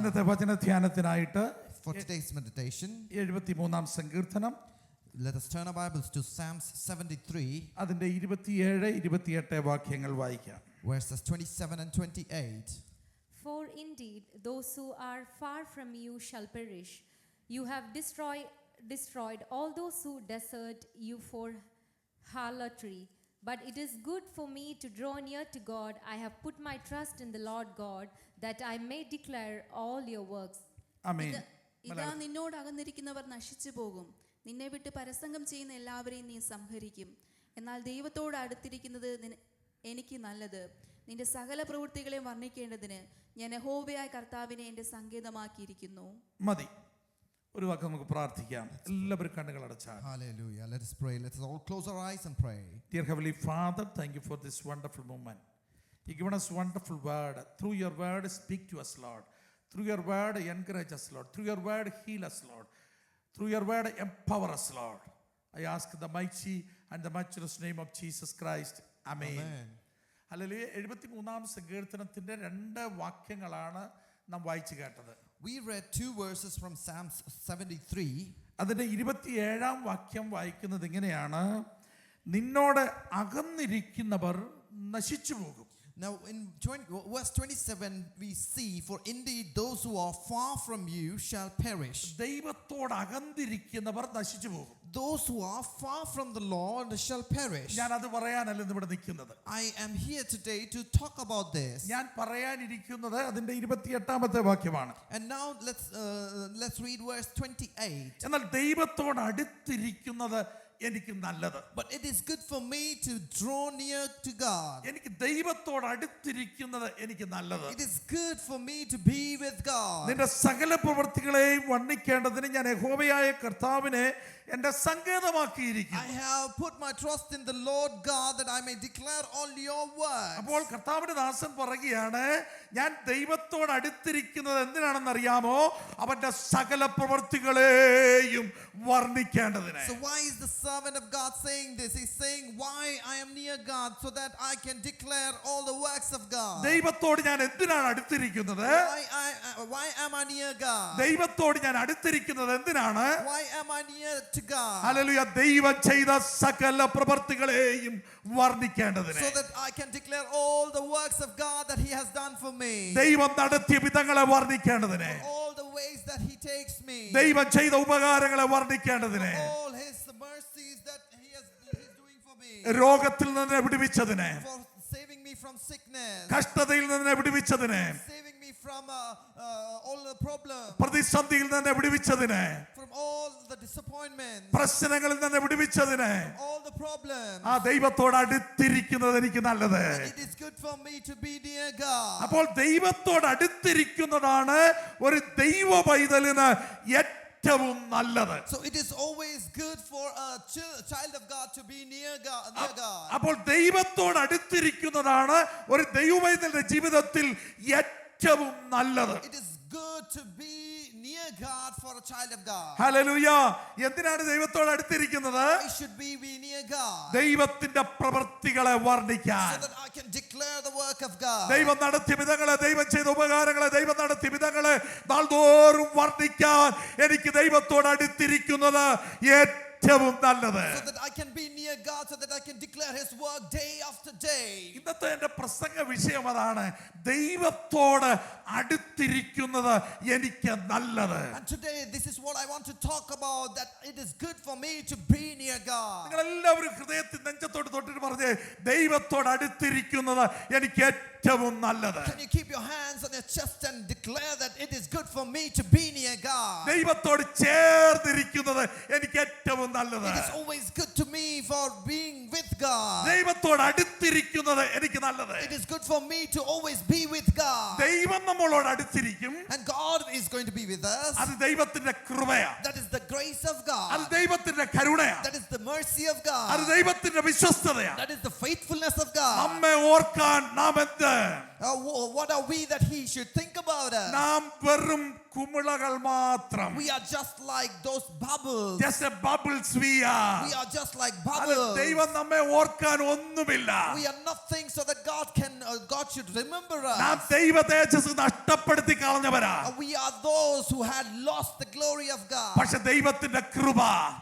ഇന്നത്തെ വചനധ്യാനത്തിനായിട്ട് For today's meditation, 73-ാം സങ്കീർത്തനം, let us turn our Bibles to Psalms 73, അതിന്റെ 27-28 വാക്യങ്ങൾ വായിക്കാം. verses 27 and 28. For indeed, those who are far from you shall perish. You have destroyed all those who desert you for harlotry. But it is good for me to draw near to God. I have put my trust in the Lord God, that I may declare all your works. ആമേൻ. ഇതാ നിന്നോട് അകന്നിരിക്കുന്നവർ നശിച്ചു പോകും. നിന്നെ വിട്ട് പരസംഗം ചെയ്യുന്ന എല്ലാവരെയും നീ സംഹരിക്കും. എന്നാൽ ദൈവത്തോട് അടുത്തിരിക്കുന്നത് എനിക്ക് നല്ലത്. നിന്റെ സകല പ്രവൃത്തികളെയും വർണ്ണിക്കേണ്ടതിന് ഞാൻ യഹോവയായ കർത്താവിനെ എന്റെ സങ്കേതമാക്കിയിരിക്കുന്നു. മതി. ഒരു വാക്ക് നമുക്ക് പ്രാർത്ഥിക്കാം. എല്ലാവരും കണ്ണുകൾ അടച്ചാൽ. Hallelujah. Let us pray. Let us all close our eyes and pray. Dear Heavenly Father, thank you for this wonderful moment. You given us wonderful word. Through your word, speak to us, Lord. Through your word, encourage us, Lord. Through your word, heal us, Lord. Through your word, empower us, Lord. I ask the mighty and the matchless name of Jesus Christ. Amen. Hallelujah. 73-ാം സങ്കീർത്തനത്തിന്റെ 2 വാക്യങ്ങളാണ് നാം വായിച്ചു കേട്ടത്. We read 2 verses from Psalms 73. അതിന്റെ 27-ാം വാക്യം വായിക്കുന്നത് ഇങ്ങനെയാണ്: നിന്നോട് അകന്നിരിക്കുന്നവർ നശിച്ചു പോകും. Now in verse 27 we see, for indeed those who are far from you shall perish. ദൈവത്തോട് അകന്നിരിക്കുന്നവർ നശിച്ചു പോകും. Those who are far from the Lord shall perish. ഞാൻ അത് പറയാനല്ല ഇവിടെ നിൽക്കുന്നത്. I am here today to talk about this. ഞാൻ പറയാനിരിക്കുന്നത് അതിന്റെ 28-ാമത്തെ വാക്യമാണ്. And now let's read verse 28. എന്നാൽ ദൈവത്തോട് അടുത്തിരിക്കുന്നത് എനിക്ക് നല്ലത്. But it is good for me to draw near to God. എനിക്ക് ദൈവത്തോട് അടുത്തിരിക്കുന്നത് എനിക്ക് നല്ലത്. It is good for me to be with God. നിന്റെ സകല പ്രവൃത്തികളെയും വർണ്ണിക്കേണ്ടതിന് ഞാൻ യഹോവയായ കർത്താവിനെ എന്റെ സങ്കേതമാക്കിയിരിക്കുന്നു. I have put my trust in the Lord God, that I may declare all your words. അപ്പോൾ കർത്താവിന്റെ ദാസൻ പറയുകയാണ്, ഞാൻ ദൈവത്തോട് അടുത്തിരിക്കുന്നത് എന്തിനാണെന്ന് അറിയാമോ? അവന്റെ സകല പ്രവൃത്തികളെയും വർണ്ണിക്കേണ്ടതിന്. So why is the servant of God saying this? He's saying, why I am near God, so that I can declare all the works of God. ദൈവത്തോട് ഞാൻ എന്തിനാണ് അടുത്തിരിക്കുന്നത്? Why am I near God? ദൈവത്തോട് ഞാൻ അടുത്തിരിക്കുന്നത് എന്തിനാണ്? Why am I near to God? Hallelujah. ദൈവം ചെയ്ത സകല പ്രവൃത്തികളെയും വർണ്ണിക്കേണ്ടതിന്. So that I can declare all the works of God that he has done for me. ദൈവം നടത്തിയ വിധങ്ങളെ വർണ്ണിക്കേണ്ടതിന്. All the ways that he takes me. ദൈവം ചെയ്ത ഉപകാരങ്ങളെ വർണ്ണിക്കേണ്ടതിന്. All his mercies that he's doing for me. രോഗത്തിൽ നിന്ന് വിടുവിച്ചതിന്. For saving me from sickness. കഷ്ടതയിൽ നിന്ന് വിടുവിച്ചതിന്. Saving me from all the problems. പ്രതിസന്ധിയിൽ നിന്ന് വിടുവിച്ചതിന്. From all the disappointments. പ്രശ്നങ്ങളിൽ നിന്ന് വിടുവിച്ചതിന്. All the problems. ആ ദൈവത്തോട് അടുത്തിരിക്കുന്നത് എനിക്ക് നല്ലത്. It is good for me to be near God. അപ്പോൾ ദൈവത്തോട് അടുത്തിരിക്കുന്നതാണ് ഒരു ദൈവ പൈതലിന് ഏറ്റവും നല്ലത്. So it is always good for a child of God to be near God. അപ്പോൾ ദൈവത്തോട് അടുത്തിരിക്കുന്നതാണ് ഒരു ദൈവ പൈതലിന്റെ ജീവിതത്തിൽ ഏറ്റവും നല്ലത്. It is good to be near God for a child of God. Hallelujah. എന്തിനാണ് ദൈവത്തോട് അടുത്തിരിക്കുന്നത്? I should be near God. ദൈവത്തിന്റെ പ്രവൃത്തികളെ വർണ്ണിക്കാൻ. So that I can declare the work of God. ദൈവം നടത്തിയ വിധങ്ങളെ, ദൈവം ചെയ്ത ഉപകാരങ്ങളെ, ദൈവം നടത്തിയ വിധങ്ങളെ നാൾതോറും വർണ്ണിക്കാൻ എനിക്ക് ദൈവത്തോട് അടുത്തിരിക്കുന്നത് ഏറ്റവും നല്ലത്. So that I can be near God, so that I can declare his work day after day. ഇന്നത്തെ എന്റെ പ്രസംഗ വിഷയം അതാണ്, ദൈവത്തോട് അടുത്തിരിക്കുന്നത് എനിക്ക് നല്ലത്. And today this is what I want to talk about, that it is good for me to be near God. നിങ്ങൾ എല്ലാവരും ഹൃദയത്തിൽ നെഞ്ചത്തോട് തൊട്ടിട്ട് പറഞ്ഞേ, ദൈവത്തോട് അടുത്തിരിക്കുന്നത് എനിക്ക് ഏറ്റവും നല്ലത്. Can you keep your hands on your chest and declare that it is good for me to be near God? ദൈവത്തോട് ചേർന്നിരിക്കുന്നത് എനിക്ക് ഏറ്റവും നല്ലത്. It is always good to me for being with God. ദൈവത്തോട് അടുത്തിരിക്കുന്നത് എനിക്ക് നല്ലത്. It is good for me to always be with God. ദൈവം നമ്മളോട് അടുത്തിരിക്കും. And God is going to be with us. അത് ദൈവത്തിന്റെ കൃപയാണ്. That is the grace of അത് God. ദൈവത്തിന്റെ കരുണയാണ്. That is the mercy of അത് God. ദൈവത്തിന്റെ വിശ്വസ്തതയാണ്. That is the faithfulness of God. നമ്മെ ഓർക്കാൻ നാം എന്ത് What are we that he should think about us? നാം വെറും കുമിളകൾ മാത്രം. We are just like those bubbles. Just a bubbles we are. We are just like അത് bubbles. ദൈവം നമ്മെ ഓർക്കാൻ ഒന്നുമില്ല. We are nothing so that God should remember നാം us. ദൈവ തേജസ്സ് നഷ്ടപ്പെടുത്തി കളഞ്ഞവരാ. We are those who had lost the glory of God. പക്ഷെ ദൈവത്തിന്റെ കൃപ,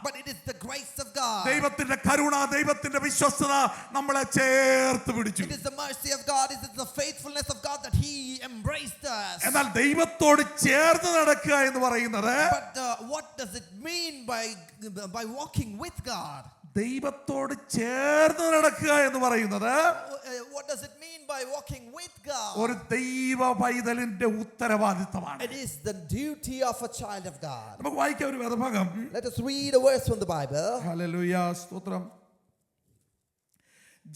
But it is the grace of God. ദൈവത്തിന്റെ കരുണ, ദൈവത്തിന്റെ വിശ്വസ്തത നമ്മളെ ചേർത്ത് പിടിച്ചു. It is the mercy of God. It is the faithfulness of God that he embraced us. എന്നാൽ ദൈവത്തോട് ചേർന്ന് നടക്കുക എന്ന് പറയുന്നത്, But what does it mean by walking with God? ദൈവത്തോട് ചേർന്ന് നടക്കുക എന്ന് പറയുന്നത് What does it mean by walking with God? ഒരു ദൈവ പൈതലിന്റെ ഉത്തരവാദിത്തമാണ്. It is the duty of a child of God. നമുക്ക് വായിക്കാം ഒരു വേദഭാഗം. Let us read a verse from the Bible. Hallelujah, സ്തോത്രം.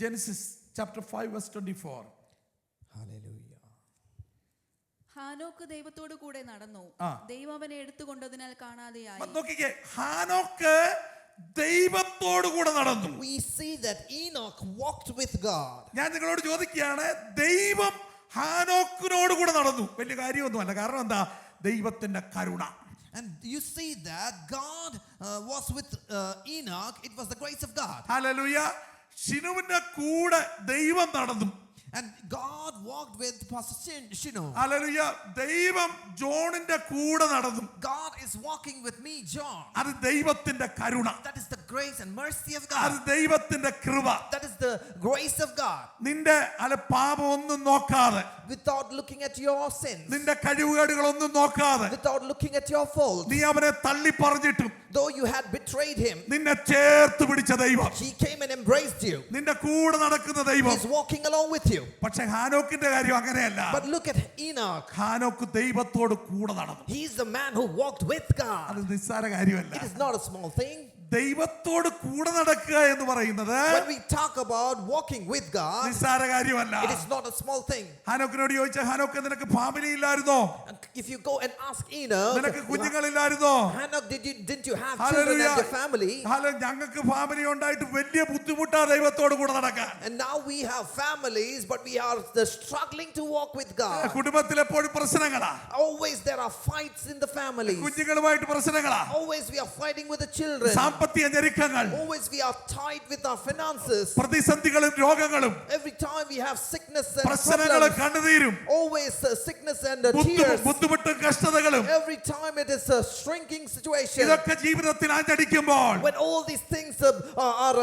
Genesis chapter 5 verse 24. Hallelujah. ഹാനോക്ക് ദൈവത്തോടു കൂടെ നടന്നു, ആ. ദൈവം അവനെ എടുത്തുകൊണ്ടതിനാൽ കാണാതെയായി. നോക്കിക്കേ, ഹാനോക്ക് ദൈവത്തോട് കൂടെ നടന്നു. We see that Enoch walked with God. ഞാൻ നിങ്ങളോട് ചോദിക്കുകയാണ്, ദൈവം ഹാനോക്കിനോട് കൂടെ നടന്നു. വലിയ കാര്യമൊന്നുമല്ല. കാരണം എന്താ? ദൈവത്തിന്റെ കരുണ. And you see that God was with Enoch. It was the grace of God. Hallelujah. ഷിനുവിന്റെ കൂടെ ദൈവം നടന്നു. And God walked with Pastor Shino. Hallelujah. ദൈവം ജോണിന്റെ കൂടെ നടന്നു. God is walking with me, John. അത് ദൈവത്തിന്റെ കരുണ. That is the grace and mercy of അത് God. ദൈവത്തിന്റെ കൃപ. That is the grace of God. നിന്റെ പാപം ഒന്നും നോക്കാതെ, Without looking at your sins, നിന്റെ കഴിവുകേടുകളൊന്നും നോക്കാതെ, without looking at your faults, നീ അവനെ തള്ളി പറഞ്ഞിട്ടും though you had betrayed him, നിന്നെ ചേർത്ത് പിടിച്ച ദൈവം, he came and embraced you. നിന്റെ കൂടെ നടക്കുന്ന ദൈവം. He's walking along with you. പക്ഷെ ഹാനോക്കിന്റെ കാര്യം അങ്ങനെയല്ല. But look at Enoch. ഹാനോക്ക് ദൈവത്തോട് കൂടെ നടന്നു. He is the man who walked with God. അത് നിസ്സാര കാര്യമല്ല. It is not a small thing. ദൈവത്തോട് കൂടെ നടക്കുക എന്ന് പറയുന്നത് When we talk about walking with God, നിസ്സാര കാര്യമല്ല. it is not a small thing. ഹാനോക്കിനോട് ചോദിച്ച, ഹാനോക്ക് നിനക്ക് ഫാമിലി ഇല്ലായിരുന്നോ? And if you go and ask Enoch, നിനക്ക് കുഞ്ഞുങ്ങളില്ലായിരുന്നോ? Enoch, didn't you have children and your family? ഞങ്ങൾക്ക് ഫാമിലി ഉണ്ടായിട്ട് വലിയ ബുദ്ധിമുട്ടാ ദൈവത്തോട് കൂടെ നടക്കാൻ. And now we have families, but we are struggling to walk with God. കുടുംബത്തിൽ എപ്പോഴും പ്രശ്നങ്ങളാ. Always there are fights in the families. കുഞ്ഞുങ്ങളുമായിട്ട് പ്രശ്നങ്ങളാ. Always we are fighting with the children. സാമ്പത്തിക ഞെരുക്കങ്ങൾ, Always we are tied with our finances. പ്രതിസന്ധികളും രോഗങ്ങളും, Every time we have sickness and പ്രശ്നങ്ങളും problems. കണ്ണുനീരും, Always sickness and tears. ബുദ്ധിമുട്ടും കഷ്ടതകളും, Every time it is a shrinking situation. ഇതൊക്കെ ജീവിതത്തിൽ ആഞ്ഞടിക്കുമ്പോൾ When all these things are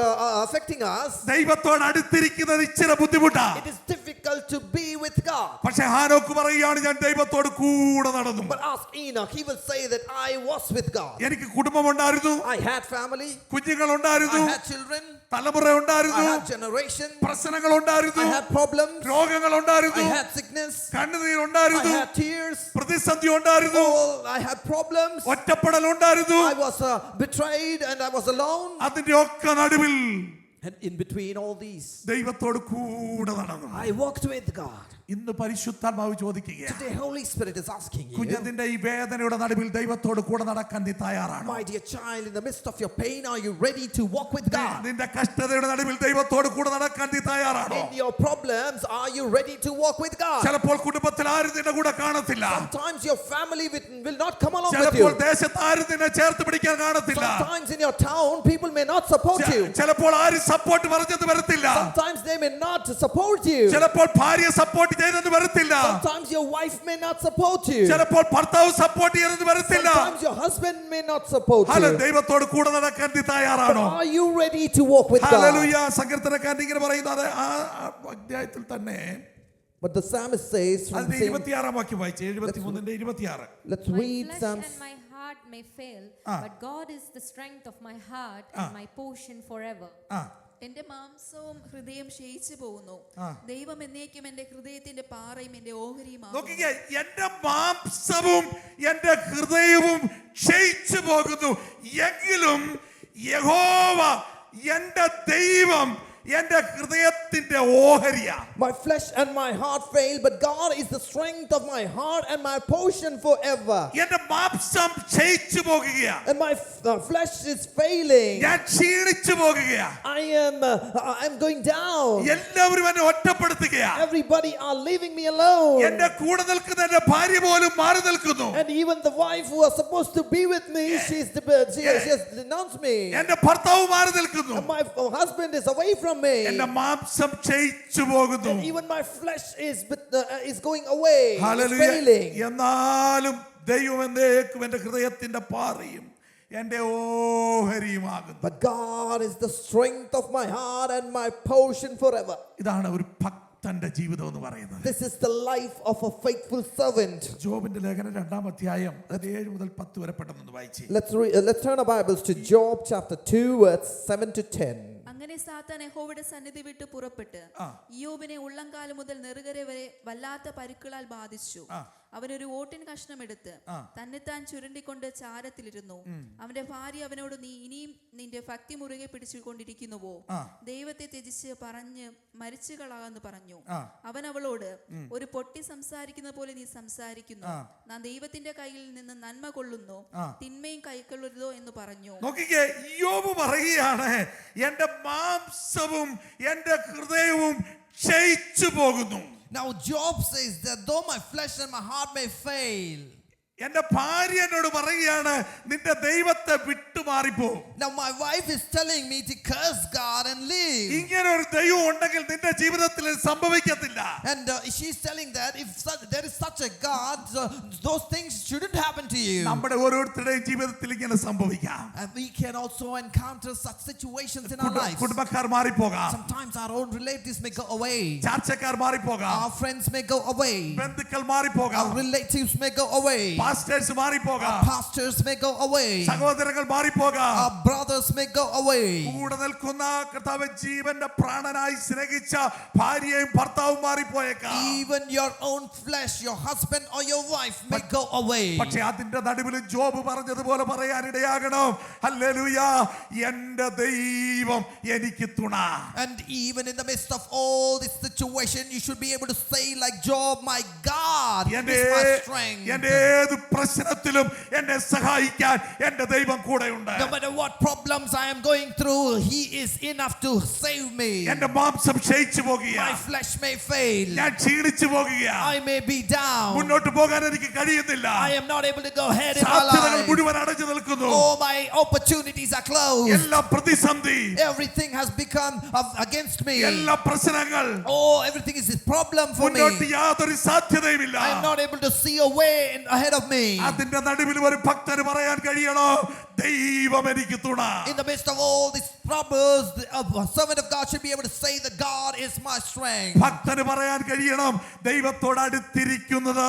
affecting us, ദൈവത്തോട് അടുത്തിരിക്കുന്നത് ഇച്ചിരി ബുദ്ധിമുട്ടാ. it is difficult to be with God. പക്ഷെ ഹാനോക്ക് പറയുകയാണ്, ഞാൻ ദൈവത്തോട് കൂടെ നടന്നു. But ask Enoch, he will say that I was with God. എനിക്ക് കുടുംബമുണ്ടായിരുന്നു, I had family, കുഞ്ഞുങ്ങളുണ്ടായിരുന്നു, I had children, തലമുറ I ഉണ്ടായിരുന്നു, had generation, പ്രശ്നങ്ങൾ ഉണ്ടായിരുന്നു, I had problems, രോഗങ്ങൾ I ഉണ്ടായിരുന്നു, had sickness, കണ്ണുനീർ I ഉണ്ടായിരുന്നു, had tears, പ്രതിസന്ധി ഉണ്ടായിരുന്നു, I had problems, ഒറ്റപ്പെടൽ ഉണ്ടായിരുന്നു. I was betrayed and I was alone. അതിന്റെ ഒക്കെ നടുവിൽ And in between all these, ദൈവത്തോട് കൂടെ നടന്നു. I walked with God. ഇന്ന് പരിശുദ്ധാത്മാവ് ചോദിക്കുകയാണ്, Today Holy Spirit is asking you, കുഞ്ഞതിന്റെ ഈ വേദനയുടെ നടുവിൽ ദൈവത്തോട് കൂടെ നടക്കാൻ നീ തയ്യാറാണോ? my dear child, in the midst of your pain, are you ready to walk with God? നിന്റെ കഷ്ടതയുടെ നടുവിൽ ദൈവത്തോട് കൂടെ നടക്കാൻ നീ തയ്യാറാണോ? In your problems, are you ready to walk with God? ചിലപ്പോൾ കുടുംബത്തിൽ ആരും നിന്റെ കൂടെ കാണത്തില്ല. Sometimes your family will not come along with ചിലപ്പോൾ you. ദേശത്ത് ആരും നിന്നെ ചേർത്ത് പിടിക്കാൻ കാണത്തില്ല. Sometimes in your town, people may not support you. ചിലപ്പോൾ ആരും സപ്പോർട്ട് പറഞ്ഞത് വരത്തില്ല. Sometimes they may not support you. ചിലപ്പോൾ ഭാര്യ സപ്പോർട്ട് ചെയ്തെന്ന് വരത്തില്ല. Sometimes your wife may not support you. ചിലപ്പോൾ ഭർത്താവ് സപ്പോർട്ട് ചെയ്തെന്ന് വരത്തില്ല. Sometimes your husband may not support hallelujah, you. ദൈവത്തോട് കൂടെ നടക്കാൻ നീ But തയ്യാറാണോ? are you ready to walk with God? Hallelujah. സങ്കീർത്തനക്കാരൻ ഇങ്ങനെ പറയുന്നത് ആ അധ്യായത്തിൽ തന്നെ But the psalmist says from അതിന്റെ the same, 26 വാക്യം വായിച്ചു. 73:26. let's My read flesh Psalms. and my heart may fail, Ah. but God is the strength of my heart Ah. and my portion forever. ആ എന്റെ മാംസവും ഹൃദയം ക്ഷയിച്ചു പോകുന്നു, ആ. ദൈവം എന്നേക്കും എന്റെ ഹൃദയത്തിന്റെ പാറയും എന്റെ ഓഹരിയുമാകുന്നു. നോക്കിക്കേ, എന്റെ മാംസവും എന്റെ ഹൃദയവും ക്ഷയിച്ചു പോകുന്നു, എങ്കിലും യഹോവ എന്റെ ദൈവം എന്റെ ഹൃദയത്തിന്റെ ഓഹരിയാ. My flesh and my heart fail, but God is the strength of my heart and my portion forever. എന്റെ മാംസം ക്ഷയിച്ചു പോകുകയാ. And my flesh is failing. ഞാൻ ക്ഷീണിച്ചു പോകുകയാ. I'm going down. എല്ലാവരും എന്നെ ഒറ്റപ്പെടുത്തുകയാ. Everybody are leaving me alone. എന്റെ കൂടെ നിൽക്കുന്ന എന്റെ ഭാര്യ പോലും മാറി നിൽക്കുന്നു. And even the wife who was supposed to be with me, she has denounced me. എന്റെ ഭർത്താവ് മാറി നിൽക്കുന്നു. And my husband is away from me. എന്റെ മാംസം ക്ഷയിച്ചു പോകുന്നു. And even my flesh is going away. It's hallelujah. failing. എന്നാലും ദൈവം എന്നേക്കും എന്റെ ഹൃദയത്തിന്റെ പാറയും എന്റെ ഓഹരിയുമാകുന്നു. But God is the strength of my heart and my portion forever. ഇതാണ് ഒരു ഭക്തന്റെ ജീവിതം എന്ന് പറയുന്നത്. This is the life of a faithful servant. ജോബിന്റെ ലേഖനം 2-ാം അധ്യായം 7 മുതൽ 10 വരെ പെട്ടെന്ന് വായിച്ചേ. Let's turn our Bibles to Job chapter 2 verse 7 to 10. അങ്ങനെ സാത്താൻ യഹോവയുടെ സന്നിധി വിട്ട് പുറപ്പെട്ട് ഇയ്യോബിനെ ഉള്ളംകാലം മുതൽ നെറുകരെ വരെ വല്ലാത്ത പരുക്കളാൽ ബാധിച്ചു. അവനൊരു ഓട്ടിൻ കഷ്ണം എടുത്ത് തന്നെത്താൻ ചുരുണ്ടിക്കൊണ്ട് ചാരത്തിലിരുന്നു. അവന്റെ ഭാര്യ അവനോട്, നീ ഇനിയും നിന്റെ ഭക്തി മുറുകെ പിടിച്ചുകൊണ്ടിരിക്കുന്നുവോ? ദൈവത്തെ ത്യജിച്ച് പറഞ്ഞ് മരിച്ചു കളാന്ന് പറഞ്ഞു. അവൻ അവളോട്, ഒരു പൊട്ടി സംസാരിക്കുന്ന പോലെ നീ സംസാരിക്കുന്നു. നാം ദൈവത്തിന്റെ കയ്യിൽ നിന്ന് നന്മ കൊള്ളുന്നു, തിന്മയും കൈക്കൊള്ളരുതോ എന്ന് പറഞ്ഞു. നോക്കിക്കേ, ഇയ്യോബ് പറയുകയാണ്, എന്റെ മാംസവും എന്റെ ഹൃദയവും ക്ഷയിച്ചു പോകുന്നു. Now Job says that though my flesh and my heart may fail. എന്റെ ഭാര്യ എന്നോട് പറയുകയാണ്, നിന്റെ ദൈവത്തെ വിട്ടുമാറിപ്പോ. Now my wife is telling me to curse God and live. ഇങ്ങനെ ഒരു ദൈവം ഉണ്ടെങ്കിൽ നിന്റെ ജീവിതത്തിൽ ഇത് സംഭവിക്കത്തില്ല. And she's telling that if there is such a God, those things shouldn't happen to you. നമ്മുടെ ഓരോരുത്തരുടെയും ജീവിതത്തിൽ ഇങ്ങനെ സംഭവിക്കാം. And we can also encounter such situations in our lives. കുടുംബക്കാർ മാറിപ്പോകാം. Sometimes our own relatives may go away. ചാർച്ചക്കാർ മാറിപ്പോകാം. Our friends may go away. ബന്ധുക്കൾ മാറിപ്പോകാം. Our relatives may go away. Pastors മാറിപ്പോകാം. Our pastors may go away. സഹോദരങ്ങൾ മാറിപ്പോകാം. Our brothers may go away. കൂടെ നിൽക്കുന്ന കർത്താവ് ജീവന്റെ പ്രാണനായി സ്നേഹിച്ച ഭാര്യയും ഭർത്താവും മാറിപ്പോയേക്കാം. Even your own flesh, your husband or your wife may go away. പക്ഷേ അതിന്റെ നടുവിൽ ജോബ് പറഞ്ഞതുപോലെ പറയാനിടയാകണം, ഹല്ലേലൂയ, എന്റെ ദൈവം എനിക്ക് തുണ. And even in the midst of all this situation, you should be able to say like Job, my God is my strength. എന്റെ ഏത് പ്രശ്നത്തിലും എന്നെ സഹായിക്കാൻ എന്റെ ദൈവം കൂടെയുണ്ട്. No matter what problems I am going through, He is enough to save me. എന്റെ മാംസം ക്ഷയിച്ചു പോകുകയാ. My flesh may fail. ഞാൻ ക്ഷീണിച്ചു പോകുകയാ. I may be down. മുന്നോട്ട് പോകാൻ എനിക്ക് കഴിയുന്നില്ല. I am not able to go ahead in my സാധ്യതകൾ life. മുഴുവൻ അടഞ്ഞു നിൽക്കുന്നു. All my opportunities are closed. എല്ലാ പ്രതിസന്ധി, Everything has become against me. എല്ലാ പ്രശ്നങ്ങൾ, Oh, everything is a problem for me. മുന്നോട്ട് യാതൊരു സാധ്യതയുമില്ല. I am not able to see a way ahead of me. അതിന്റെ നടുവിൽ ഒരു ഭക്തന് പറയാൻ കഴിയണോ, ദൈവം എനിക്ക് തുണ. In the midst of all these troubles, a servant of God should be able to say that God is my strength. ഭക്തന് പറയാൻ കഴിയണം, ദൈവത്തോട് അടുത്തിരിക്കുന്നത്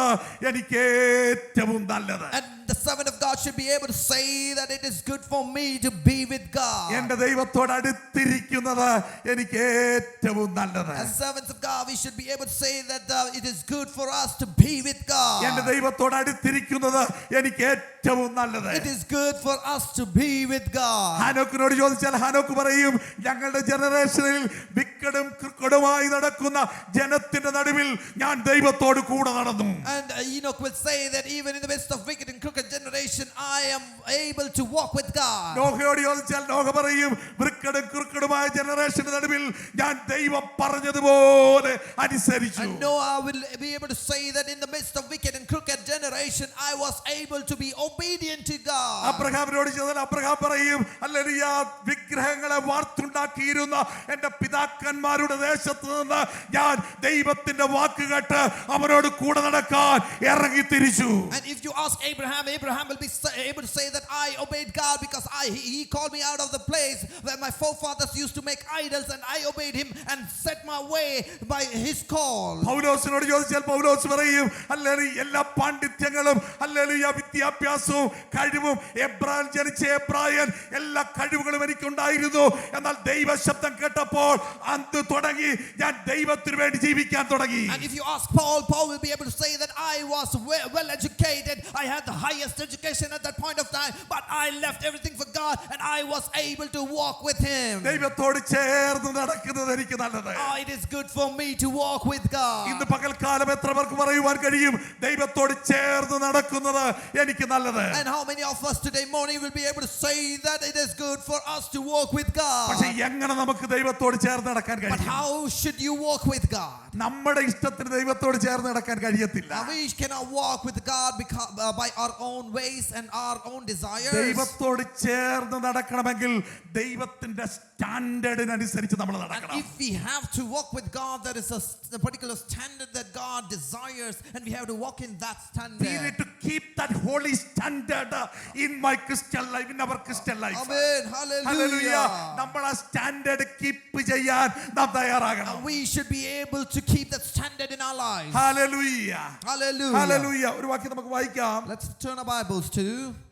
എനിക്ക് ഏറ്റവും നല്ലത്. And the servant of God should be able to say that it is good for me to be with God. എന്റെ ദൈവത്തോട് അടുത്തിരിക്കുന്നത് എനിക്ക് ഏറ്റവും നല്ലത്. As servants of God, we should be able to say that it is good for us to be with God. എന്റെ ദൈവത്തോട് അടുത്തിരിക്കുന്നത് എനിക്ക് ഏറ്റവും നല്ലത്. It is good for us to be with God. ഹാനോക്കിനോട് ചോദിച്ചാൽ ഹാനോക്ക് പറയും, ഞങ്ങളുടെ ജനറേഷനിൽ വിക്കടും ക്രിക്കടുമായി നടക്കുന്ന ജനത്തിന്റെ നടുവിൽ ഞാൻ ദൈവത്തോട് കൂടെ നടന്നു. And Enoch will say that even in the midst of wicked and crooked generation, I am able to walk with God. നോഹയോട് ചോദിച്ചാൽ നോഹ പറയും, വിക്കടും ക്രിക്കടുമായ ജനറേഷന്റെ നടുവിൽ ഞാൻ ദൈവം പറഞ്ഞതുപോലെ അനുസരിച്ചു. And Noah will be able to say that in the midst of wicked and crooked generation, I was able to be obedient to God. അബ്രഹാമിനോട് ചോദിച്ചാൽ Abraham പറയും, ഹല്ലേലൂയ, വിഗ്രഹങ്ങളെ വാർത്തുണ്ടാക്കിയിരുന്ന എന്റെ പിതാക്കന്മാരുടെ ദേശത്ത് നിന്ന് ഞാൻ ദൈവത്തിന്റെ വാക്ക് കേട്ട് അവനോട് കൂടെ നടക്കാൻ ഇറങ്ങി തിരിച്ചു. And if you ask Abraham, Abraham will be able to say that I obeyed God because he called me out of the place where my forefathers used to make idols, and I obeyed him and set my way by his call. പൗലോസിനോട് ചോദിച്ചാൽ പൗലോസ് പറയും, hallelujah, എല്ലാ പാണ്ഡിത്യങ്ങളും, hallelujah, വിദ്യാഭ്യാസവും കഴിവും, എബ്രാൻ ജനിച്ച എബ്രായൻ എല്ലാ കഴിവുകളും എനിക്കുണ്ടായിരുന്നു. എന്നാൽ ദൈവശബ്ദം കേട്ടപ്പോൾ അന്ത് തുടങ്ങി ഞാൻ ദൈവത്തിന് വേണ്ടി ജീവിക്കാൻ തുടങ്ങി. And if you ask Paul, Paul will be able to say that I was well educated, I had the highest education at that point of time, but I left everything for God and I was able to walk with him. ദൈവത്തോട് ചേർന്ന് നടക്കുന്നത് എനിക്ക് നല്ലത്. Oh, it is good for me to walk with God. ഇന്ന് പകൽക്കാലം എത്ര പേർക്ക് പറയുവാൻ കഴിയും ദൈവത്തോട് ചേർന്ന് നടക്കുന്നത് എനിക്ക് നല്ലത്? And how many of us today morning will be able to say that it is good for us to walk with God? പക്ഷെ എങ്ങനെ നമുക്ക് ദൈവത്തോട് ചേർന്ന് നടക്കാൻ But കഴിയും? how should you walk with God? നമ്മുടെ ഇഷ്ടത്തിന് ദൈവത്തോട് ചേർന്ന് നടക്കാൻ കഴിയത്തില്ല. Now, we cannot walk with God because, by our own ways and our own desires. ദൈവത്തോട് ചേർന്ന് നടക്കണമെങ്കിൽ ദൈവത്തിന്റെ സ്റ്റാൻഡേർഡിനനുസരിച്ച് നമ്മൾ And നടക്കണം. if we have to walk with God, there is a particular standard that God desires, and we have to walk in that We standard. need to keep that holy standard in my Christian life, in our Christian life. Amen. Hallelujah. Hallelujah. നമ്മൾ ആ standard keep ചെയ്യാൻ നാം തയ്യാറാകണം. We should be able to keep that standard in our lives. Hallelujah. Hallelujah. Hallelujah. ഒരു വാക്യം നമുക്ക് വായിക്കാം. Let's turn our Bibles to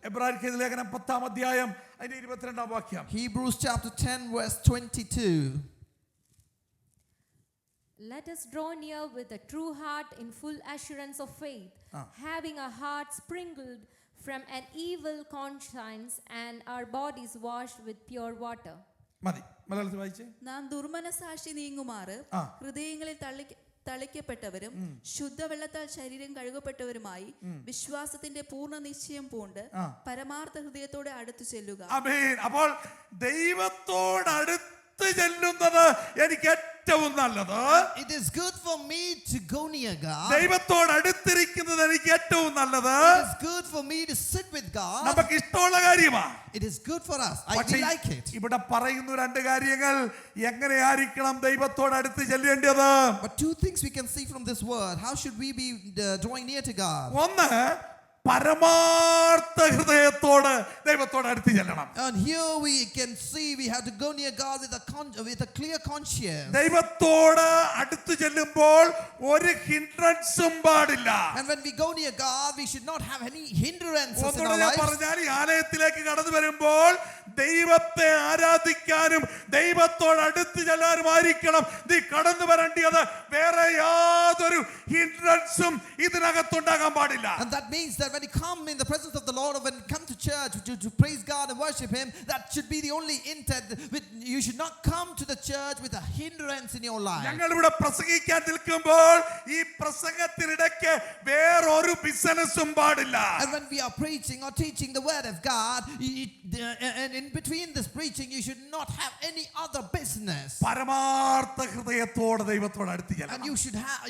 എബ്രായർക്ക് ലേഖനം 10-ാം അധ്യായം അതിന്റെ 22-ാം വാക്യം. Hebrews chapter 10 verse 22. Let us draw near with a true heart in full assurance of faith, having our hearts sprinkled from an evil conscience and our bodies washed with pure water. മതി. മലയാളത്തിൽ വായിച്ചേ. നാം ദുർമനസാക്ഷി നീങ്ങുമാറ് ഹൃദയങ്ങളിൽ തളിക്കപ്പെട്ടവരും ശുദ്ധവെള്ളത്താൽ ശരീരം കഴുകപ്പെട്ടവരുമായി വിശ്വാസത്തിന്റെ പൂർണ്ണ നിശ്ചയം പൂണ്ട് പരമാർത്ഥ ഹൃദയത്തോടെ അടുത്തു ചെല്ലുക. ആമേൻ. അപ്പോൾ ദൈവത്തോട് അടുത്ത് ചെല്ലുന്നത് എനിക്ക് ഏറ്റവും നല്ലത്. It is good for me to go near God. ദൈവത്തോട് അടുത്തിരിക്കുന്നത് എനിക്ക് ഏറ്റവും നല്ലത്. It is good for me to sit with God. നമുക്ക് ഇഷ്ടമുള്ള കാര്യമാണ്. It is good for us. I പക്ഷേ like it. ഇവിടെ പറയുന്ന രണ്ട് കാര്യങ്ങൾ എങ്ങനെയായിരിക്കണം ദൈവത്തോട് അടുത്ത് ചെല്ലേണ്ടത്? But two things we can see from this word. How should we be drawing near to God? ഒന്ന്, പരമാർത്ഥ ഹൃദയത്തോട് ദൈവത്തോട് അടുത്ത് ചെല്ലണം. And here we can see we have to go near God with a clear conscience. ദൈവത്തോട് അടുത്ത് ചെല്ലുമ്പോൾ ഒരു ഹിൻഡ്രൻസും പാടില്ല. And when we go near God, we should not have any hindrances in ഒന്നുകൂടെ our ഞാൻ lives. പറഞ്ഞാൽ ഈ ആലയത്തിലേക്ക് കടന്നു വരുമ്പോൾ ദൈവത്തെ ആരാധിക്കാനും ദൈവത്തോട് അടുത്ത് ചെല്ലാനുമായിരിക്കണം നീ കടന്നു വരേണ്ടത്. വേറെ യാതൊരു ഹിൻഡ്രൻസും ഇതിനകത്തുണ്ടാകാൻ പാടില്ല. And that means that when you come in the presence of the Lord, or when you come to church to praise God and worship Him, that should be the only intent. You should not come to the church with a hindrance in your life. ഞങ്ങൾ ഇവിടെ പ്രസംഗിക്കാൻ നിൽക്കുമ്പോൾ ഈ പ്രസംഗത്തിനിടയ്ക്ക് വേറൊരു ബിസിനസ്സും പാടില്ല. And when we are preaching or teaching the word of God, and in between this preaching, you should not have any other business. പരമാർത്ഥ ഹൃദയത്തോടെ ദൈവത്തോട് അടുത്ത് And ചെല്ലണം. you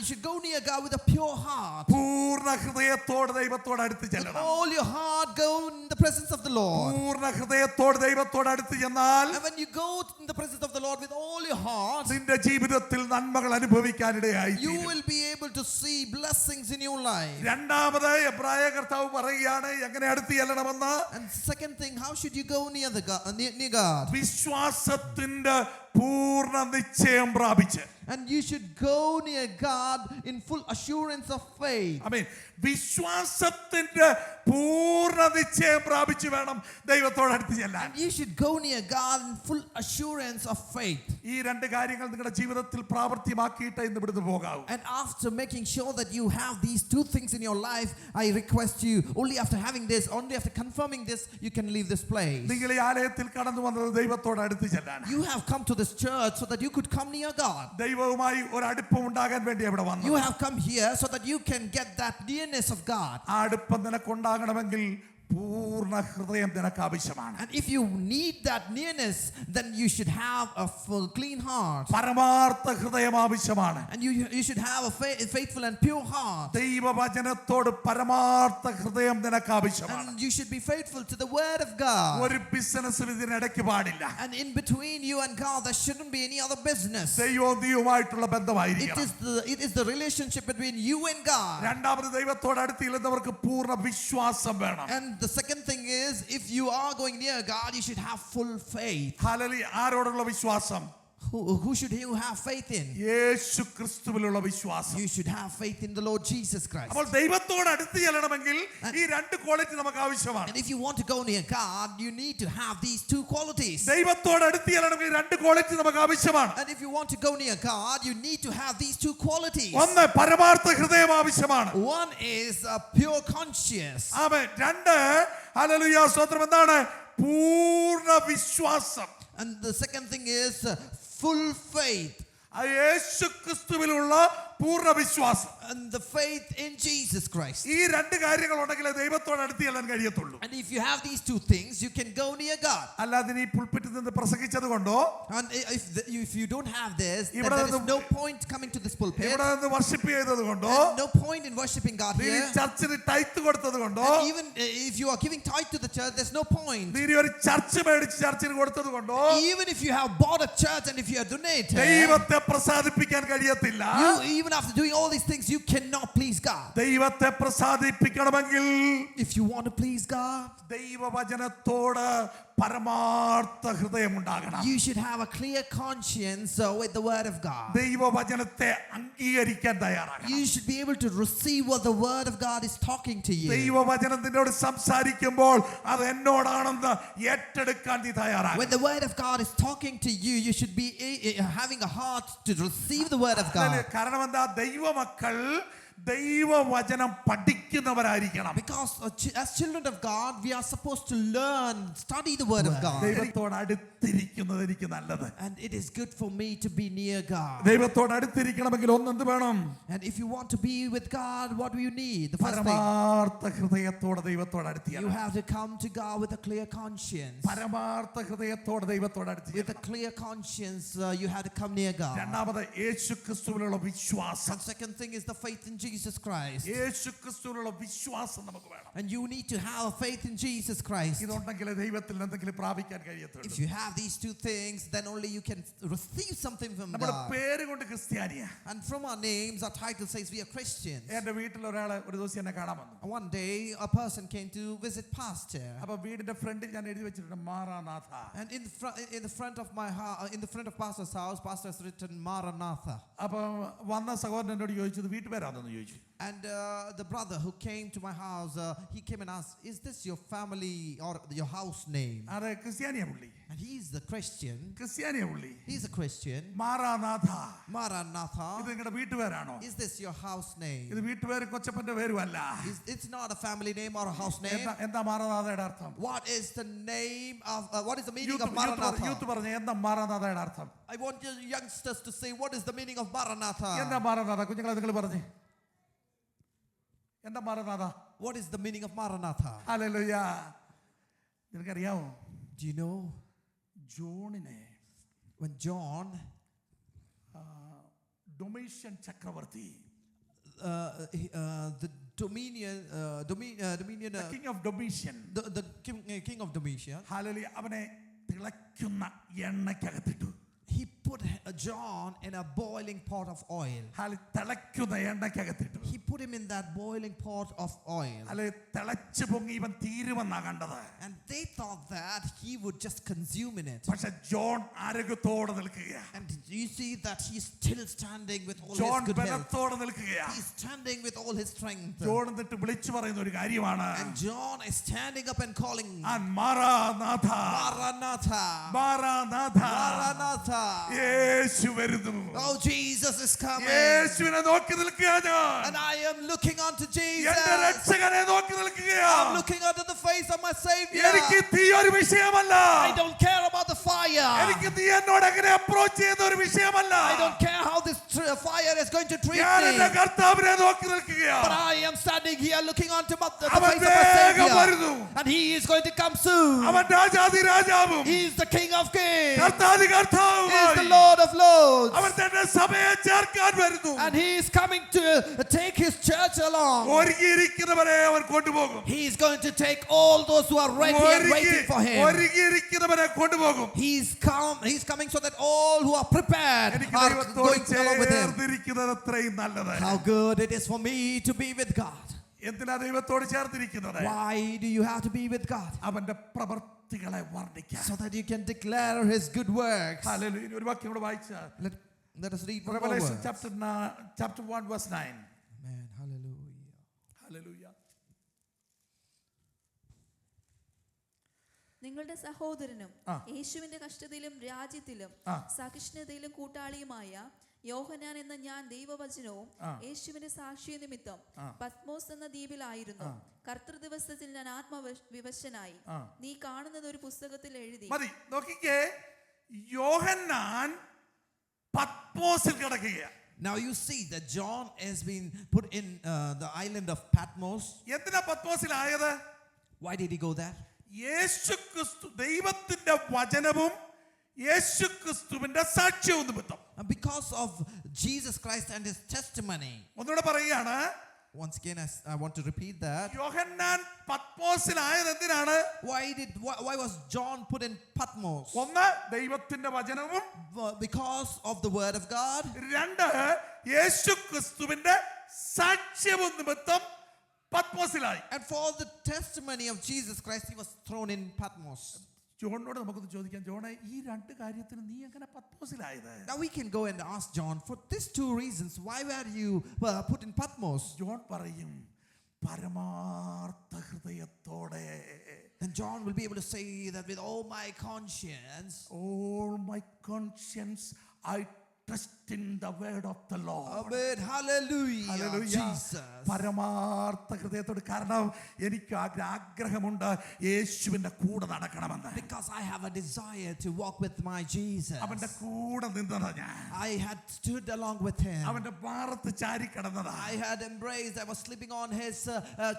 should go near God with a pure heart. പൂർണ്ണ ഹൃദയത്തോടെ ദൈവത്തോട് അടുത്ത് With ചെല്ലണം. all your heart, go in the presence of the Lord. പൂർണ്ണ ഹൃദയത്തോട് ദൈവത്തോട് അടുത്ത് ചെന്നാൽ And when you go in the presence of the Lord with all your heart, നിന്റെ ജീവിതത്തിൽ നന്മകൾ അനുഭവിക്കാനിടയായി. you will be able to see blessings in your life. രണ്ടാമത് എബ്രായ കർത്താവ് പറയുകയാണ് എങ്ങനെ അടുത്ത് ചെല്ലണമെന്ന്. And second thing, how should you go near God? വിശ്വാസത്തിന്റെ പൂർണ്ണ നിശ്ചയം പ്രാപിച്ച്. And you should go near God in full assurance of faith. ആമേൻ. വിശ്വാസത്തിന്റെ പൂർണ്ണ നിശ്ചയം പ്രാപിച്ച് വേണം ദൈവത്തോട് അടുത്ത് ചെല്ലാൻ. And you should go near God in full assurance of faith. ഈ രണ്ട് കാര്യങ്ങൾ നിങ്ങളുടെ ജീവിതത്തിൽ പ്രാവർത്തിയമാക്കിയിട്ട് ഇന്ന് ഇവിടുന്ന് പോകാവൂ. And after making sure that you have these two things in your life, I request you, only after having this, only after confirming this, you can leave this place. നിങ്ങൾ ഈ ആലയത്തിൽ കടന്നു വന്നത് ദൈവത്തോട് അടുത്ത് ചെല്ലാൻ. You have come to this church so that you could come near God. ദൈവവുമായി ഒരു അടുപ്പം ഉണ്ടാകാൻ വേണ്ടി അവിടെ വന്നു. You have come here so that you can get that nearness of God. ആ അടുപ്പം നിനക്കുണ്ടാകണമെങ്കിൽ പൂർണ്ണ ഹൃദയം നിനക്ക് ആവശ്യമാണ്. And if you need that nearness, then you should have a full clean heart. പരമാർത്ഥ ഹൃദയം ആവശ്യമാണ്. And you should have a faithful and pure heart. ദൈവവചനത്തോട് പരമാർത്ഥ ഹൃദയം നിനക്ക് ആവശ്യമാണ്. And you should be faithful to the word of God. ഒരു ബിസിനസ്സിൽ ഇതിനിടയ്ക്ക് പാടില്ല. And in between you and God, there shouldn't be any other business. ദൈവവും നീയുമായിട്ടുള്ള ബന്ധമായിരിക്കണം. It is the relationship between you and God. രണ്ടാമത് ദൈവത്തോട് അടുത്ത് ചെല്ലുന്നവർക്ക് പൂർണ്ണ വിശ്വാസം വേണം. And the second thing is, if you are going near God, you should have full faith. Hallelujah. ആരോടുള്ള വിശ്വാസം? Who should you have faith in? യേശു ക്രിസ്തുവിലുള്ള വിശ്വാസം. You should have faith in the Lord Jesus Christ. അപ്പോൾ ദൈവത്തോട് അടുത്ത് ചെല്ലണമെങ്കിൽ ഈ രണ്ട് quality നമുക്ക് ആവശ്യമാണ്. And if you want to go near God, you need to have these two qualities. ദൈവത്തോട് അടുത്ത് ചെല്ലണമെങ്കിൽ രണ്ട് ക്വാളിറ്റി നമുക്ക് ആവശ്യമാണ്. And if you want to go near God, you need to have these two qualities. ഒന്ന്, പരമാർത്ഥ ഹൃദയം ആവശ്യമാണ്. One is a pure conscience. ആമേൻ. രണ്ട്, ഹല്ലേലൂയ, സ്തോത്രം, എന്താണ്? പൂർണ്ണ വിശ്വാസം. And the second thing is full faith. ആ യേശു ക്രിസ്തുവിലുള്ള പൂർണ്ണ വിശ്വാസം. And the faith in Jesus Christ. ഈ രണ്ട് കാര്യങ്ങൾ ഉണ്ടെങ്കിലേ ദൈവത്തോട് അടുത്ത് ചെല്ലാൻ കഴിയത്തുള്ളൂ. And if you have these two things, you can go near God. അല്ലാതെ നീ പുൽപ്പിറ്റിൽ നിന്ന് പ്രസംഗിച്ചത് കൊണ്ടോ, And if you don't have this, then ഇവിടെ there is നിന്ന് no point coming to this pulpit. ഇവിടെ നിന്ന് വർഷിപ്പ് ചെയ്തത് കൊണ്ടോ, And no point in worshiping God നീ here. ചർച്ചിന് ടൈത്ത് കൊടുത്തത് കൊണ്ടോ, And even if you are giving tithe to the church, there's no point. നീ ഒരു ചർച്ച് മേടിച്ച് ചർച്ചിന് കൊടുത്തത് കൊണ്ടോ, Even if you have bought a church and if you are donated, ദൈവത്തെ പ്രസാദിപ്പിക്കാൻ കഴിയത്തില്ല. you, even after doing all these things, you cannot please God. ദൈവത്തെ പ്രസാദിപ്പിക്കണമെങ്കിൽ If you want to please God, ദൈവവചനത്തോട് പരമാർത്ഥ ഹൃദയം ഉണ്ടാകണം. you should have a clear conscience with the word of God. ദൈവവചനത്തെ അംഗീകരിക്കാൻ തയ്യാറാകണം. You should be able to receive what the word of God is talking to you. ദൈവവചനം നിന്നോട് സംസാരിക്കുമ്പോൾ അത് എന്നോടാണെന്ന് ഏറ്റെടുക്കാൻ നീ When തയ്യാറാകണം. the word of God is talking to you, you should be having a heart to receive the word of God. കാരണം എന്താ, ദൈവമക്കൾ ദൈവവചനം പഠിക്കുന്നവരായിരിക്കണം. Because as children of God, we are supposed to learn, study the word of God. ദൈവത്തോട് അടുത്തിരിക്കുന്നത് എനിക്ക് നല്ലത്. And it is good for me to be near God. ദൈവത്തോട് അടുത്തിരിക്കണമെങ്കിൽ ഒന്നെന്ത് വേണം? And if you want to be with God, what do you need? The first thing, പരമാർത്ഥ ഹൃദയത്തോടെ ദൈവത്തോട് you അടുത്തിരിക്കണം. have to come to God with a clear conscience. പരമാർത്ഥ ഹൃദയത്തോടെ ദൈവത്തോട് അടുത്തിരിക്കണം. With a clear conscience, you have to come near God. രണ്ടാമത് യേശു ക്രിസ്തുവിലുള്ള വിശ്വാസം. And second thing is the faith in Jesus Christ. യേശു ക്രിസ്തുവിലുള്ള വിശ്വാസം നമുക്ക് വേണം. And you need to have faith in Jesus Christ. ഇതുണ്ടെങ്കിലേ ദൈവത്തിൽ എന്തെങ്കിലും പ്രാപിക്കാൻ കഴിയത്തുള്ളൂ. If you have these two things, then only you can receive something from നമ്മുടെ God. പേര് കൊണ്ട് ക്രിസ്ത്യാനിയാ. And from our names, our title says we are Christians. എന്റെ വീട്ടിൽ ഒരാള് ഒരു ദിവസം എന്നെ കാണാൻ വന്നു. One day, a person came to visit pastor. അപ്പൊ വീടിന്റെ ഫ്രണ്ടിൽ ഞാൻ എഴുതി വെച്ചിട്ടുണ്ട് Maranatha. And in the front of my house, in the front of pastor's house, pastor has written Maranatha. അപ്പൊ വന്ന സഹോദരൻ എന്നോട് ചോദിച്ചത് വീട്ടുപേരാണെന്ന് ചോദിച്ചു. And the brother who came to my house, he came and asked, "Is this your family or your house name?" അതെ, ക്രിസ്ത്യാനിയാ പുള്ളി. And he's the Christian. ക്രിസ്ത്യാനിയാ പുള്ളി. He's a Christian. Maranatha. Maranatha. ഇത് നിങ്ങളുടെ വീട്ടുപേരാണോ? Is this your house name? ഇത് വീട്ടുപേരും കൊച്ചപ്പന്റെ പേരും അല്ല. It's not a family name or a house name. എന്താ മാറാനാഥയുടെ അർത്ഥം? What is the name of, what is the meaning of Maranatha? Youth പറഞ്ഞു എന്താ മാറാനാഥയുടെ അർത്ഥം? I want you youngsters to say, what is the meaning of Maranatha? എന്താ മാറാനാഥ? കുഞ്ഞുങ്ങളെ നിങ്ങൾ പറഞ്ഞു എന്താ Maranatha? What is the meaning of Maranatha? Hallelujah. നിനക്കറിയാമോ, Do you know ജോണിനെ when John, Domitian ചക്രവർത്തി, the Dominion, king of Domitian, the king of Domitian, hallelujah, അവനെ തിളയ്ക്കുന്ന എണ്ണയ്ക്കകത്തിട്ടു. he put John in a boiling pot of oil. തിളയ്ക്കുന്ന എണ്ണയ്ക്കകത്തിട്ടു. He put him in that boiling pot of oil. അല്ലെ, തിളച്ചു പൊങ്ങി ഇവൻ തീരുമെന്നാ കണ്ടത്. And they thought that he would just consume in it. പക്ഷെ John ആരോഗ്യത്തോടെ നിൽക്കുകയാ. And you see that he's still standing with all John his good health. ബലത്തോടെ നിൽക്കുകയാ. He's standing with all his strength. John എന്നിട്ട് വിളിച്ചു പറയുന്ന ഒരു കാര്യമാണ്, And John is standing up and calling, Maranatha, Maranatha, Maranatha, Maranatha. യേശു വരുന്നു. Oh, Jesus is coming. യേശുവിനെ നോക്കി നിൽക്കുകയാ ഞാൻ. And I am looking unto Jesus. എന്റെ രക്ഷകനെ നോക്കി നിൽക്കുകയാ. I'm looking unto the face of my Savior. എനിക്ക് തീ ഒരു വിഷയമല്ല. I don't care about the fire. എനിക്ക് നീ എന്നോട് എങ്ങനെ അപ്രോച്ച് ചെയ്യുന്ന ഒരു വിഷയമല്ല. I don't care how this fire is going to treat ഞാൻ എന്റെ me. കർത്താവിനെ നോക്കി നിൽക്കുകയാ. But I am standing here looking unto the അവൻ face of my വേഗം വരുന്നു. Savior. And he is going to come soon. അവൻ രാജാധി രാജാവും He is the King of Kings. കർത്താധി He is the കർത്താവുമായി Lord of Lords. അവൻ തന്റെ സഭയെ ചേർക്കാൻ വരുന്നു. And he is coming to take his church along. ഒരുങ്ങിയിരിക്കുന്നവരെ അവൻ കൊണ്ടുപോകും. He is going to take all those who are ready and waiting for him. ഒരുങ്ങിയിരിക്കുന്നവരെ കൊണ്ടുപോകും. He's coming so that all who are prepared എനിക്ക് are ദൈവത്തോട് going along with him. ചേർന്നിരിക്കുന്നത് അത്രയും നല്ലത്. How good it is for me to be with God. എന്തിനാ ദൈവത്തോട് ചേർത്തിരിക്കുന്നത്? Why do you have to be with God? അവന്റെ പ്രവൃത്തികളെ വർണ്ണിക്കാൻ. So that you can declare his good works. Hallelujah. ഒരു വാക്യം കൂടെ വായിച്ചാൽ Let us read one more Revelation word. chapter 1 verse 9. Amen. Hallelujah. Hallelujah. നിങ്ങളുടെ സഹോദരനും ആ. യേശുവിന്റെ കഷ്ടതയിലും രാജ്യത്തിലും ആ. സഹിഷ്ണുതയിലും കൂട്ടാളിയുമായ യോഹന്നാൻ എന്ന ഞാൻ ദൈവവചനവും ആ. യേശുവിന്റെ സാക്ഷി നിമിത്തം ആ. പത്മോസ് എന്ന ദ്വീപിലായിരുന്നു. കർത്തൃദിവസത്തിൽ ഞാൻ ആത്മവിവശനായി. ആ. നീ കാണുന്നത് ഒരു പുസ്തകത്തിൽ എഴുതി. മതി നോക്കിക്കേ, യോഹന്നാൻ പത്മോസിൽ കിടക്കുകയാണ്. Now you see that John has been put in the island of Patmos. എന്തിനാ പത്മോസിലായത്? Why did he go there? യേശു ക്രിസ്തു ദൈവത്തിന്റെ വചനവും യേശു ക്രിസ്തുവിന്റെ സാക്ഷ്യവും നിമിത്തം. Because of Jesus Christ and his testimony. ഒന്നുകൂടെ പറയുകയാണ്, Once again, I want to repeat that. യോഹന്നാൻ പത്മോസിലായത് എന്തിനാണ്? Why was John put in Patmos? ഒന്ന്, ദൈവത്തിന്റെ വചനവും, Because of the word of God. രണ്ട്, യേശു ക്രിസ്തുവിന്റെ സാക്ഷ്യവും നിമിത്തം പത്മോസിലായി. And for the testimony of Jesus Christ, he was thrown in Patmos. ജോണിനോട് നമുക്കൊന്ന് ചോദിക്കാം, ജോണേ, ഈ രണ്ട് കാര്യത്തിന് നീ എങ്ങനെ പത്മോസിലായത്? Now we can go and ask John, for these two reasons, why were you put in Patmos? John പറയും, പരമാർത്ഥ ഹൃദയത്തോടെ. And John will be able to say that with all my conscience, all my conscience I trust in the word of the Lord. Amen. Hallelujah. Hallelujah. Jesus. പരമാർത്ഥ ഹൃദയത്തോട്. കാരണം എനിക്ക് ആഗ്രഹമുണ്ട് യേശുവിന്റെ കൂടെ നടക്കണമെന്ന്. Because I have a desire to walk with my Jesus. അവന്റെ കൂടെ നിന്നതാ ഞാൻ. I had stood along with him. അവന്റെ മാറത്ത് ചാരി കിടന്നതാ. I had embraced, I was sleeping on his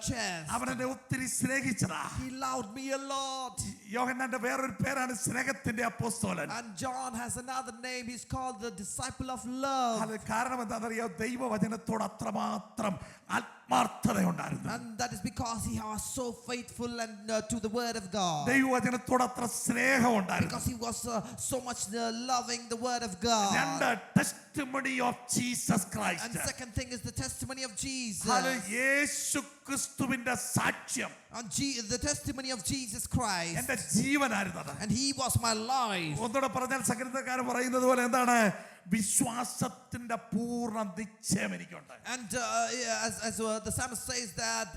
chest. അവൻ എന്നെ ഒത്തിരി സ്നേഹിച്ചതാ. He loved me a lot. യോഹന്നാന്റെ വേറൊരു പേരാണ് സ്നേഹത്തിന്റെ അപ്പോസ്തലൻ. And John has another name, he's called the disciple of love. അത് കാരണം എന്താണെന്നറിയോ? ദൈവവചനത്തോട് അത്രമാത്രം ആത്മാർത്ഥതയുണ്ടായിരുന്നു. And that is because he was so faithful and to the word of God. ദൈവവചനത്തോട് അത്ര സ്നേഹമുണ്ടായിരുന്നു. Because he was so much loving the word of God. രണ്ട്, testimony of Jesus Christ. And second thing is the testimony of Jesus. യേശു ക്രിസ്തുവിന്റെ സാക്ഷ്യം. And the testimony of Jesus Christ. എന്റെ ജീവനായിരുന്നത്. And he was my life. ഒന്നുകൂടെ പറഞ്ഞാൽ സങ്കീർത്തനക്കാരൻ പറയുന്നത് പോലെ എന്താണ്? വിശ്വാസത്തിന്റെ പൂർണ്ണ നിശ്ചയം എനിക്കുണ്ട്. And as the psalmist says that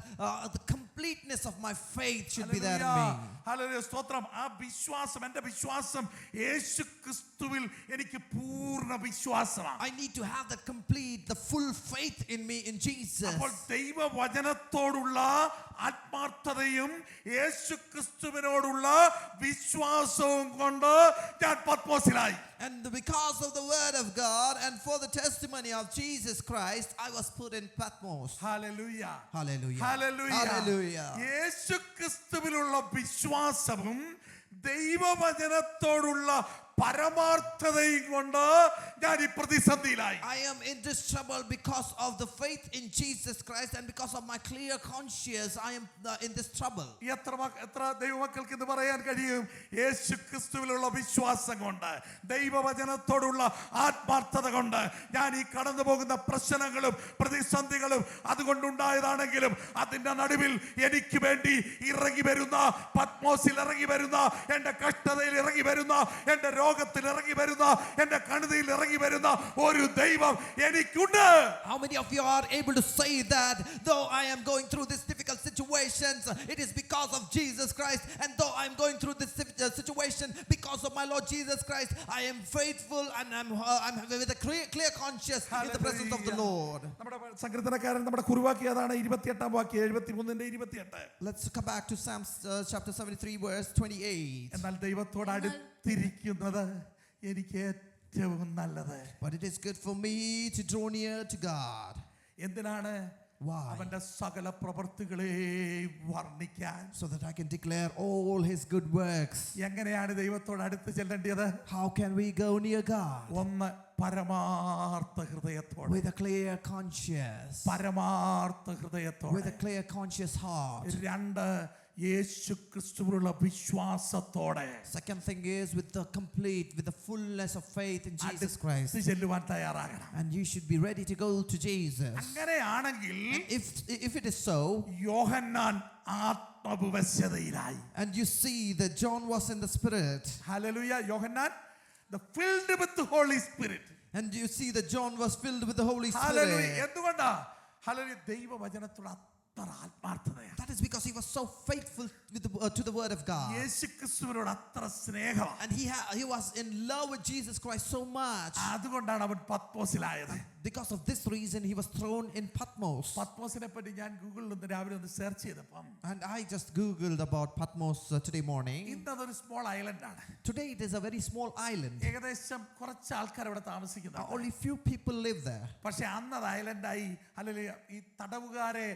the completeness of my faith should be there in me. Hallelujah, സ്തോത്രം. ആ വിശ്വാസം, എന്റെ വിശ്വാസം യേശു ക്രിസ്തുവിൽ എനിക്ക് പൂർണ്ണ വിശ്വാസമാണ്. I need to have that complete, the full faith in me in Jesus. അപ്പോൾ ദൈവവചനത്തോടുള്ള ആത്മാർത്ഥതയും യേശു ക്രിസ്തുവിനോടുള്ള വിശ്വാസവും കൊണ്ട് ഞാൻ പത്മോസിലായി. And because of the word of God and for the testimony of Jesus Christ, I was put in Patmos. Hallelujah, Hallelujah. Hallelujah. Hallelujah. യേശു ക്രിസ്തുവിലുള്ള വിശ്വാസവും ദൈവവചനത്തോടുള്ള പരമാർത്ഥതയും കൊണ്ട് ഞാൻ ഈ പ്രതിസന്ധിയിലായി. I am in this trouble because of the faith in Jesus Christ and because of my clear conscience. I am in this trouble. എത്ര ദൈവമക്കൾക്ക് ഇത് പറയാൻ കഴിയും? യേശു ക്രിസ്തുവിലുള്ള വിശ്വാസം കൊണ്ട്, ദൈവവചനത്തോടുള്ള ആത്മാർത്ഥത കൊണ്ട് ഞാൻ ഈ കടന്നു പോകുന്ന പ്രശ്നങ്ങളും പ്രതിസന്ധികളും അതുകൊണ്ടുണ്ടായതാണെങ്കിലും അതിന്റെ നടുവിൽ എനിക്ക് വേണ്ടി ഇറങ്ങി വരുന്ന, പത്മോസിൽ ഇറങ്ങി വരുന്ന, എന്റെ കഷ്ടതയിൽ ഇറങ്ങി വരുന്ന, എന്റെ രോഗത്തിൽ ഇറങ്ങി വരുന്ന, എന്റെ കണ്ണുനീരിൽ ഇറങ്ങി വരുന്ന ഒരു ദൈവം എനിക്കുണ്ട്. How many of you are able to say that though I am going through these difficult situations, it is because of Jesus Christ, and though I am going through this situation because of my Lord Jesus Christ, I am faithful and I'm with a clear conscience in the presence of the Lord. നമ്മുടെ സങ്കീർത്തനക്കാരൻ നമ്മുടെ കുറുവാക്കി അതാണ് 28-ാം വാക്യം, 73:28. Let's come back to Psalms chapter 73 verse 28. എന്നാൽ ദൈവത്തോട് അടുത്തിരിക്കുന്നത് എനിക്ക് ഏറ്റവും നല്ലത്. But it is good for me to draw near to God. എന്തിനാണ്? Why? അവന്റെ സകല പ്രവൃത്തികളെ വർണ്ണിക്കാൻ. So that I can declare all his good works. എങ്ങനെയാണ് ദൈവത്തോട് അടുത്ത് ചെല്ലേണ്ടത്? How can we go near God? ഒന്ന്, പരമാർത്ഥ ഹൃദയത്തോടെ. With a clear conscience. പരമാർത്ഥ ഹൃദയത്തോടെ. With a clear conscious heart. രണ്ട്, യേശു ക്രിസ്തുവിലുള്ള വിശ്വാസത്തോടെ. Second thing is with the fullness of faith in Jesus Christ. അടുത്ത് ചെല്ലുവാൻ തയ്യാറാകണം. And you should be ready to go to Jesus. അങ്ങനെയാണെങ്കിൽ If it is so, Yohannan ആത്മവിവശതയിലായി. and you see that John was in the Spirit. Hallelujah. Yohannan filled with the Holy Spirit. And you see that John was filled with the Holy hallelujah. Spirit. എന്തുകൊണ്ടാ? Hallelujah. ദൈവവചനത്തോട് അത്ര ആത്മാർത്ഥതയാണ്. That is because he was so faithful with to the word of God. യേശുക്രിസ്തുവിനോട് അത്ര സ്നേഹമാണ്. And he was in love with Jesus Christ so much. അതുകൊണ്ടാണ് അവൻ പത്മോസിലായത്. Because of this reason, he was thrown in Patmos. പത്മോസിനെ പറ്റി ഞാൻ ഗൂഗിളിൽ ഒന്ന് രാവിലെ ഒന്ന് സെർച്ച് ചെയ്തപ്പം And I just googled about Patmos today morning. ഇന്നതൊരു സ്മോൾ ഐലൻഡ് ആണ്. Today it is a very small island. ഏകദേശം കുറച്ച് ആൾക്കാർ ഇവിടെ താമസിക്കുന്നുണ്ട്. Only few people live there. പക്ഷെ അന്ന് അത് ഐലൻഡായി അല്ലെങ്കിൽ ഈ തടവുകാരെ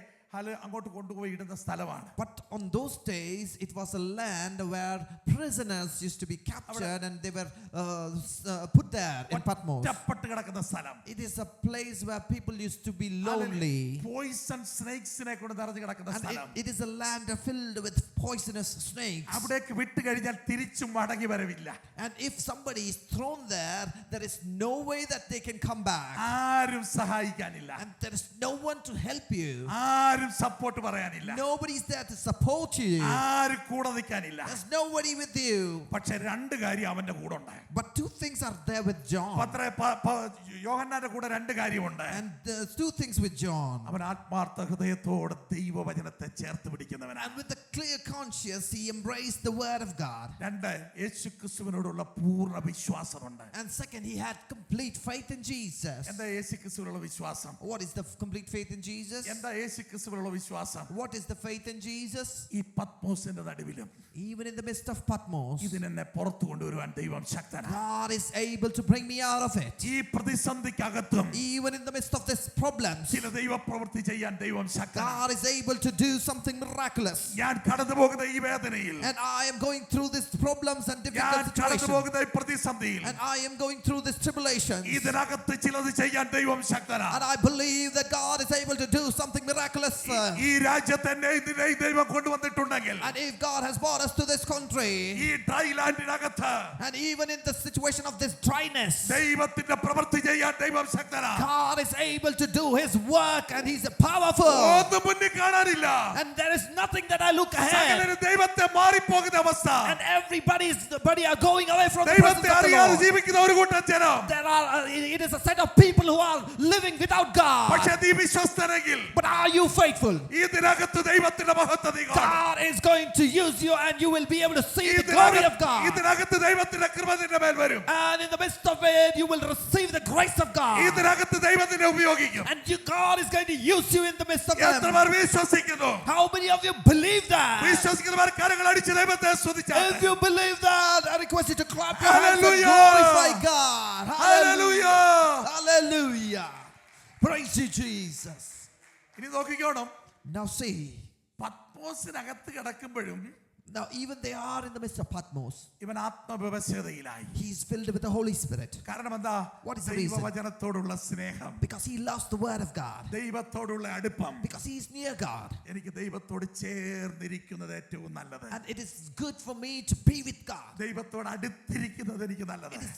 അങ്ങോട്ട് കൊണ്ടുപോയി ഇടുന്ന സ്ഥലമാണ്. But on those days, it was a land where prisoners used to be captured and they were put there in Patmos. ഒറ്റപ്പെട്ട് കിടക്കുന്ന സ്ഥലം. It is a place where people used to be lonely. Poison സ്നേക്സിനെ കൊണ്ട് നിറഞ്ഞു കിടക്കുന്ന And സ്ഥലം. it is a land filled with poisonous snakes. അവിടേക്ക് വിട്ട് കഴിഞ്ഞാൽ തിരിച്ചും മടങ്ങി വരവില്ല. And if somebody is thrown there, there is no way that they can come back. ആരും സഹായിക്കാനില്ല. And there is no one to help you. ആരും support പറയാനില്ല. Nobody is there to support you. ആരും കൂടെ നിൽക്കാനില്ല. There's nobody with you. പക്ഷെ രണ്ട് കാര്യം അവന്റെ കൂടെ ഉണ്ട്. But two things are there with John. യോഹന്നാന്റെ കൂടെ രണ്ട് കാര്യമുണ്ട്. And there's two things with John. അവൻ ആത്മാർത്ഥ ഹൃദയത്തോടെ ദൈവവചനത്തെ ചേർത്ത് പിടിക്കുന്നവനാണ്. And with a clear conscience, he embraced the word of God. രണ്ട്, യേശുക്രിസ്തുവിനോടുള്ള പൂർണ്ണ വിശ്വാസമുണ്ട്. And second, he had complete faith in Jesus. എന്താ യേശുക്രിസ്തുവിനുള്ള വിശ്വാസം? What is the complete faith in Jesus? എന്താ യേശുക്രിസ്തുവിനുള്ള വിശ്വാസം? What is the faith in Jesus? ഈ പത്മോസിന്റെ നടുവിലും Even in the midst of Patmos, ഇതിനെന്നെ പുറത്തു കൊണ്ടുവരുവാൻ ദൈവം ശക്തനാണ്. God is able to bring me out of it. ഈ പ്രതിസന്ധിക്കകത്തും Even in the midst of this problems, ചില ദൈവപ്രവൃത്തി ചെയ്യാൻ ദൈവം ശക്തനാണ്. God is able to do something miraculous. ഞാൻ കടന്നു പോകുന്ന ഈ വേദനയിൽ, And I am going through these problems and ഞാൻ difficult കടന്നു situations. പോകുന്ന ഈ പ്രതിസന്ധിയിൽ, And I am going through this tribulation. ഇതിനകത്ത് ചിലത് ചെയ്യാൻ ദൈവം And ശക്തനാണ്. I believe that God is able to do something miraculous. ഈ രാജ്യത്തെ ഇതിനെ ദൈവം കൊണ്ടുവന്നിട്ടുണ്ടെങ്കിൽ, And if God has brought us to this country, ഈ dry ലാൻഡിനകത്ത് and even in the situation of this dryness, ദൈവത്തിന്റെ പ്രവൃത്തി ചെയ്യാൻ ദൈവം ശക്തനാണ്. God is able to do his work and he's powerful. ഒന്നും മുന്നിൽ കാണാനില്ല. And there is nothing that I look ahead. സകലരും ദൈവത്തെ മാറിപ്പോകുന്ന അവസ്ഥ. And everybody are going away from the ദൈവത്തെ presence of the അറിയാതെ Lord. ജീവിക്കുന്ന ഒരു കൂട്ടം ജനം. It is a set of people who are living without God. പക്ഷേ നീ വിശ്വസ്തനെങ്കിൽ But are you faithful? ഇതിനകത്ത് ദൈവത്തിന്റെ മഹത്വം നീ കാണും. God is going to use you and you will be able to see the glory of God. ഇതിനകത്ത് ദൈവത്തിന്റെ കൃപ നിന്റെ മേൽ വരും. And in the midst of it, you will receive the grace of God. ഇതിനകത്ത് ദൈവത്തിനെ ഉപയോഗിക്കും. And God is going to use you in the midst of them. എത്രമാർ വിശ്വസിക്കുന്നു? How many of you believe that? വിശ്വസിക്കുന്നവർ കരങ്ങൾ അടിച്ച് ദൈവത്തെ സ്തുതിച്ചാട്ടെ. If you believe that, I request you to clap your hands and Hallelujah. glorify God. Hallelujah. Hallelujah. Praise you, Jesus. ഇനി നോക്കിക്കോണം. Now see, പത്മോസിനകത്ത് കിടക്കുമ്പോഴും now even they are in the midst of Patmos. ഇവൻ ആത്മവ്യവസ്ഥതയിലായി. He is filled with the Holy Spirit കാരണം എന്താ? What is the reason? ദൈവവചനത്തോടുള്ള സ്നേഹം, because he loves the word of God, ദൈവത്തോടുള്ള അടുപ്പം. because he is near God. എനിക്ക് ദൈവത്തോട് ചേർന്നിരിക്കുന്നത് ഏറ്റവും നല്ലത്. And it is good for me to be with God. ദൈവത്തോട് അടുത്തിരിക്കുന്നത് എനിക്ക് നല്ലത്. It is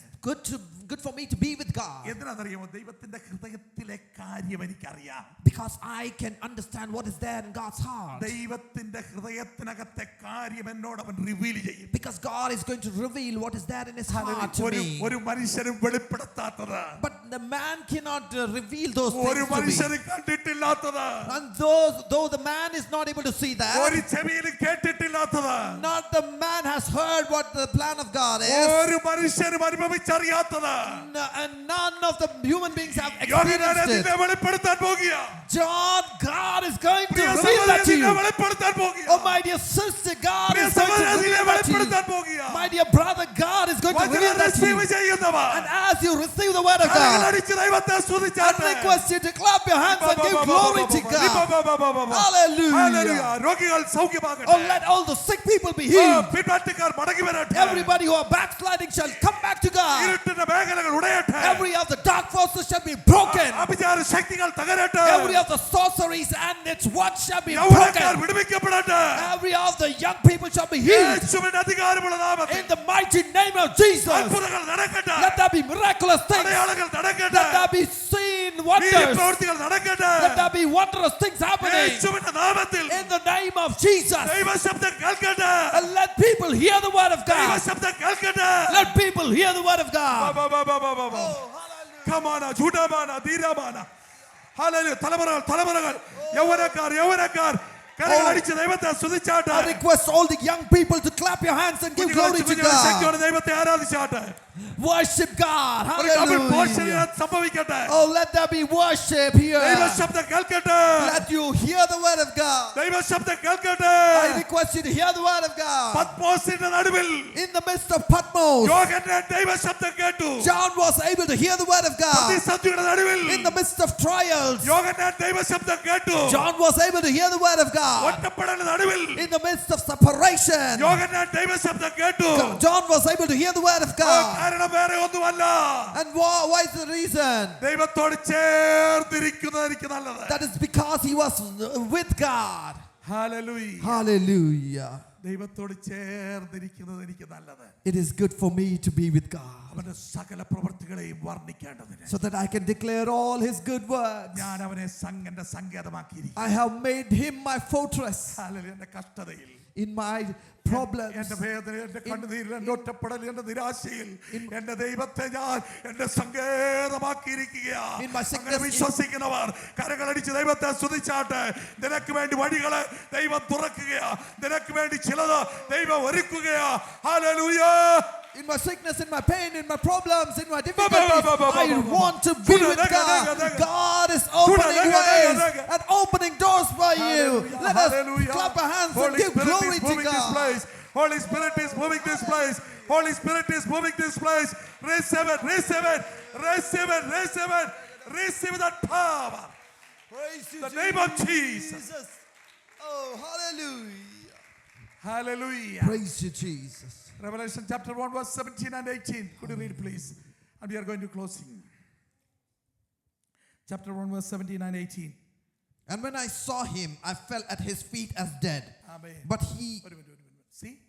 good for me to be with God, എന്തിനാണെന്നറിയാമോ? ദൈവത്തിന്റെ ഹൃദയത്തിലെ കാര്യം എനിക്കറിയാം. because I can understand what is there in God's heart. ദൈവത്തിന്റെ ഹൃദയത്തിനകത്തെ കാര്യം എന്നോട് അവൻ റിവീൽ ചെയ്യും. Because God is going to reveal what is there in his heart to me. ഒരു മനുഷ്യനും വെളിപ്പെടുത്താത്തത്, But the man cannot reveal those ഒരു things to me. മനുഷ്യനും കണ്ടിട്ടില്ലാത്തത്, And though the man is not able to see that, ഒരു ചെവിയിലും കേട്ടിട്ടില്ലാത്തത്, not the man has heard what the plan of God is, ഒരു മനുഷ്യനും അനുഭവിച്ചറിയാത്തത്, and none of the human beings have യോഹന്നാനെ experienced നിന്നെ it. വെളിപ്പെടുത്താൻ പോകുക. John, God is going to Priya reveal that to സഹോദരനെ you. വെളിപ്പെടുത്താൻ പോകുക. Oh my dear sister, God Priya is going to സഹോദരനെ reveal that to വെളിപ്പെടുത്താൻ you. പോകുക. My dear brother, God is going to reveal വചനം that to you. Receive ചെയ്യുന്നവർ And as you receive the word of കരങ്ങൾ God, അടിച്ച് ദൈവത്തെ I സ്തുതിച്ചാട്ടെ. request you to clap your hands and give glory to God. Hallelujah. രോഗികൾ സൗഖ്യമാകട്ടെ. Oh, let all the sick people be healed. പിൻമാറ്റക്കാർ മടങ്ങി വരട്ടെ. Everybody who are backsliding shall come back to God. ഇരുട്ടിന്റെ മേഖലകൾ ഉടയട്ടെ. Every of the dark forces shall be broken. അഭിചാര ശക്തികൾ തകരട്ടെ. Every of the sorceries and its works shall be യൗവനക്കാർ broken. വിടുവിക്കപ്പെടട്ടെ. Every of the young people shall be healed. യേശുവിന്റെ അധികാരമുള്ള നാമത്തിൽ In the mighty name of Jesus, അത്ഭുതങ്ങൾ നടക്കട്ടെ. let there be miraculous things. അടയാളങ്ങൾ നടക്കട്ടെ. Let there be seen wonders. പ്രവൃത്തികൾ നടക്കട്ടെ. Let there be wondrous things happening. യേശുവിന്റെ നാമത്തിൽ In the name of Jesus. ദൈവശബ്ദം കേൾക്കട്ടെ. And let people hear the word of God. ദൈവശബ്ദം കേൾക്കട്ടെ. Let people hear the word of God. കമാന ചൂടമാന ധീരമാന ഹല്ലേലൂയ. തലമുറകൾ യൗവനക്കാർ കരങ്ങൾ അടിച്ച് ദൈവത്തെ സ്തുതിച്ചാട്ടെ. I request all the young people to clap your hands and give glory to കുഞ്ഞുങ്ങളെ God. ശക്തിയോടെ ദൈവത്തെ ആരാധിച്ചാട്ടെ. Worship God. ഒരു ഡബിൾ പോർഷൻ Hallelujah. സംഭവിക്കട്ടെ. Oh, let there be worship here. ദൈവശബ്ദം കേൾക്കട്ടെ. Let you hear the word of God. ദൈവശബ്ദം കേൾക്കട്ടെ. I request you to hear the word of God. പത്മോസിന്റെ നടുവിൽ In the midst of Patmos, യോഹന്നാൻ ദൈവശബ്ദം കേട്ടു. John was able to hear the word of God. പ്രതിസന്ധിയുടെ നടുവിൽ In the midst of trials, യോഹന്നാൻ ദൈവശബ്ദം കേട്ടു. John was able to hear the word of God. ഒറ്റപ്പെടലിന്റെ നടുവിൽ In the midst of separation, യോഹന്നാൻ ദൈവശബ്ദം കേട്ടു. John was able to hear the word of God. കാരണം വേറെ ഒന്നുമല്ല. And why is the reason? ദൈവത്തോട് ചേർന്നിരിക്കുന്നത് എനിക്ക് നല്ലത്. That is because he was with God. Hallelujah. Hallelujah. ദൈവത്തോട് ചേർന്നിരിക്കുന്നത് എനിക്ക് നല്ലത്. It is good for me to be with God, അവന്റെ സകല പ്രവൃത്തികളെയും വർണ്ണിക്കേണ്ടതിന് so that I can declare all his good works. ഞാൻ അവനെ എന്റെ സങ്കേതമാക്കിയിരിക്കുന്നു. I have made him my fortress hallelujah. എന്റെ കഷ്ടതയിൽ, in my problems, എന്റെ വേദന, എന്റെ കണ്ണുനീരിൽ, എന്റെ ഒറ്റപ്പെടൽ, എന്റെ നിരാശയിൽ എന്റെ ദൈവത്തെ ഞാൻ എന്റെ സങ്കേതമാക്കിയിരിക്കുകയാണ്. In my sickness, അങ്ങനെ വിശ്വസിക്കുന്നവർ കരങ്ങളടിച്ച് ദൈവത്തെ സ്തുതിച്ചാട്ടെ. നിനക്ക് വേണ്ടി വഴികളെ ദൈവം തുറക്കുകയാ. നിനക്ക് വേണ്ടി ചിലത് ദൈവം ഒരുക്കുകയാ. Hallelujah. in my sickness, in my pain, in my problems, in my difficulties, I want to be with God. God is opening ways and opening doors for you. Let us clap our hands and give glory to God. Holy Spirit is moving this place. Holy Spirit is moving this place. Receive that power. Praise you, The name of Jesus. Oh, hallelujah. Hallelujah. Praise you, Jesus. Revelation chapter 1 verse 17 and 18. Could you read please? And we are going to closing. Chapter 1 verse 17 and 18. And when I saw him, I fell at his feet as dead. Amen. But he, Wait a minute. See?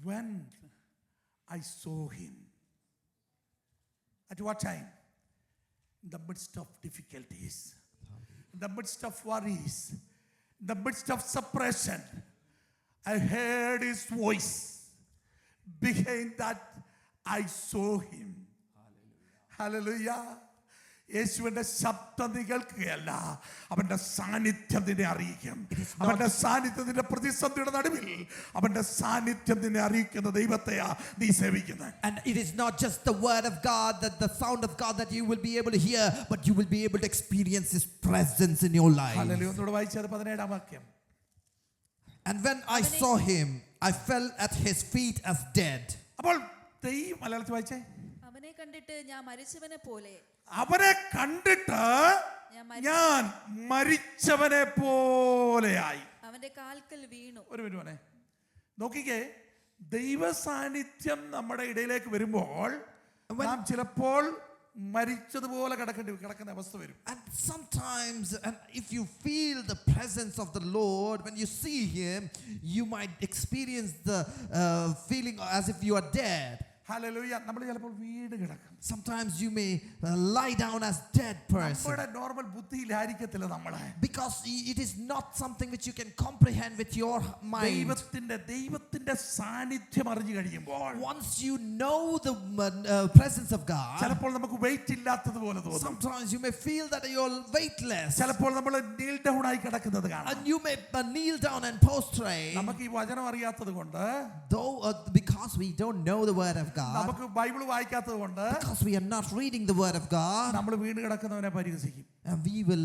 When I saw him, at what time? In the midst of difficulties, in the midst of worries, in the midst of suppression, I heard his voice. Behind that, I saw him. Hallelujah. യേശുവിന്റെ ശബ്ദം നീ കേൾക്കുകയല്ല, അവന്റെ സാന്നിധ്യം നിന്നെ അറിയിക്കും. അവന്റെ സാന്നിധ്യത്തിന്റെ പ്രതിസന്ധിയുടെ നടുവിൽ അവന്റെ സാന്നിധ്യം നിന്നെ അറിയിക്കുന്ന ദൈവത്തെയാ നീ സേവിക്കുന്നത്. and it is not just the word of God, that the sound of God that you will be able to hear, but you will be able to experience his presence in your life. Hallelujah. ഒന്നുകൂടെ വായിച്ചത് 17-ാം വാക്യം. And when I saw him, I fell at his feet as dead. അപ്പോൾ മലയാളത്തിൽ വായിച്ചേ. അവനെ കണ്ടിട്ട് ഞാൻ മരിച്ചവനെ പോലെ അവനെ കണ്ടിട്ട് ഞാൻ മരിച്ചവനെ പോലെയായി. അവന്റെ കാൽക്കൽ വീണു. ഒരു മിനിറ്റ് നോക്കിക്കേ, ദൈവ സാന്നിധ്യം നമ്മുടെ ഇടയിലേക്ക് വരുമ്പോൾ നാം ചിലപ്പോൾ മരിച്ചതുപോലെ കിടക്കുന്ന അവസ്ഥ വരും. And sometimes, and if you feel the presence of the Lord, when you see him, you might experience the feeling as if you are dead. Hallelujah. നമ്മൾ ചിലപ്പോൾ വീട് കിടക്കും. Sometimes you may lie down as dead person, നമ്മുടെ normal ബുദ്ധിയിലായിരിക്കത്തില്ല നമ്മളെ. because it is not something which you can comprehend with your mind. ദൈവത്തിന്റെ സാന്നിധ്യം അറിഞ്ഞു കഴിയുമ്പോൾ, Once you know the presence of God, ചിലപ്പോൾ നമുക്ക് വെയിറ്റ് ഇല്ലാത്തതുപോലെ തോന്നും. sometimes you may feel that you're weightless, ചിലപ്പോൾ നമ്മൾ നീൽ ഡൗൺ ആയി കിടക്കുന്നത് കാണാം. and you may kneel down and prostrate. നമുക്ക് ഈ വചനം അറിയാത്തത് കൊണ്ട്, Though because we don't know the word of God, നമുക്ക് ബൈബിൾ വായിക്കാത്തത് കൊണ്ട്, because we are not reading the word of God, നമ്മൾ വീണ് കിടക്കുന്നവനെ പരിഹസിക്കും. and we will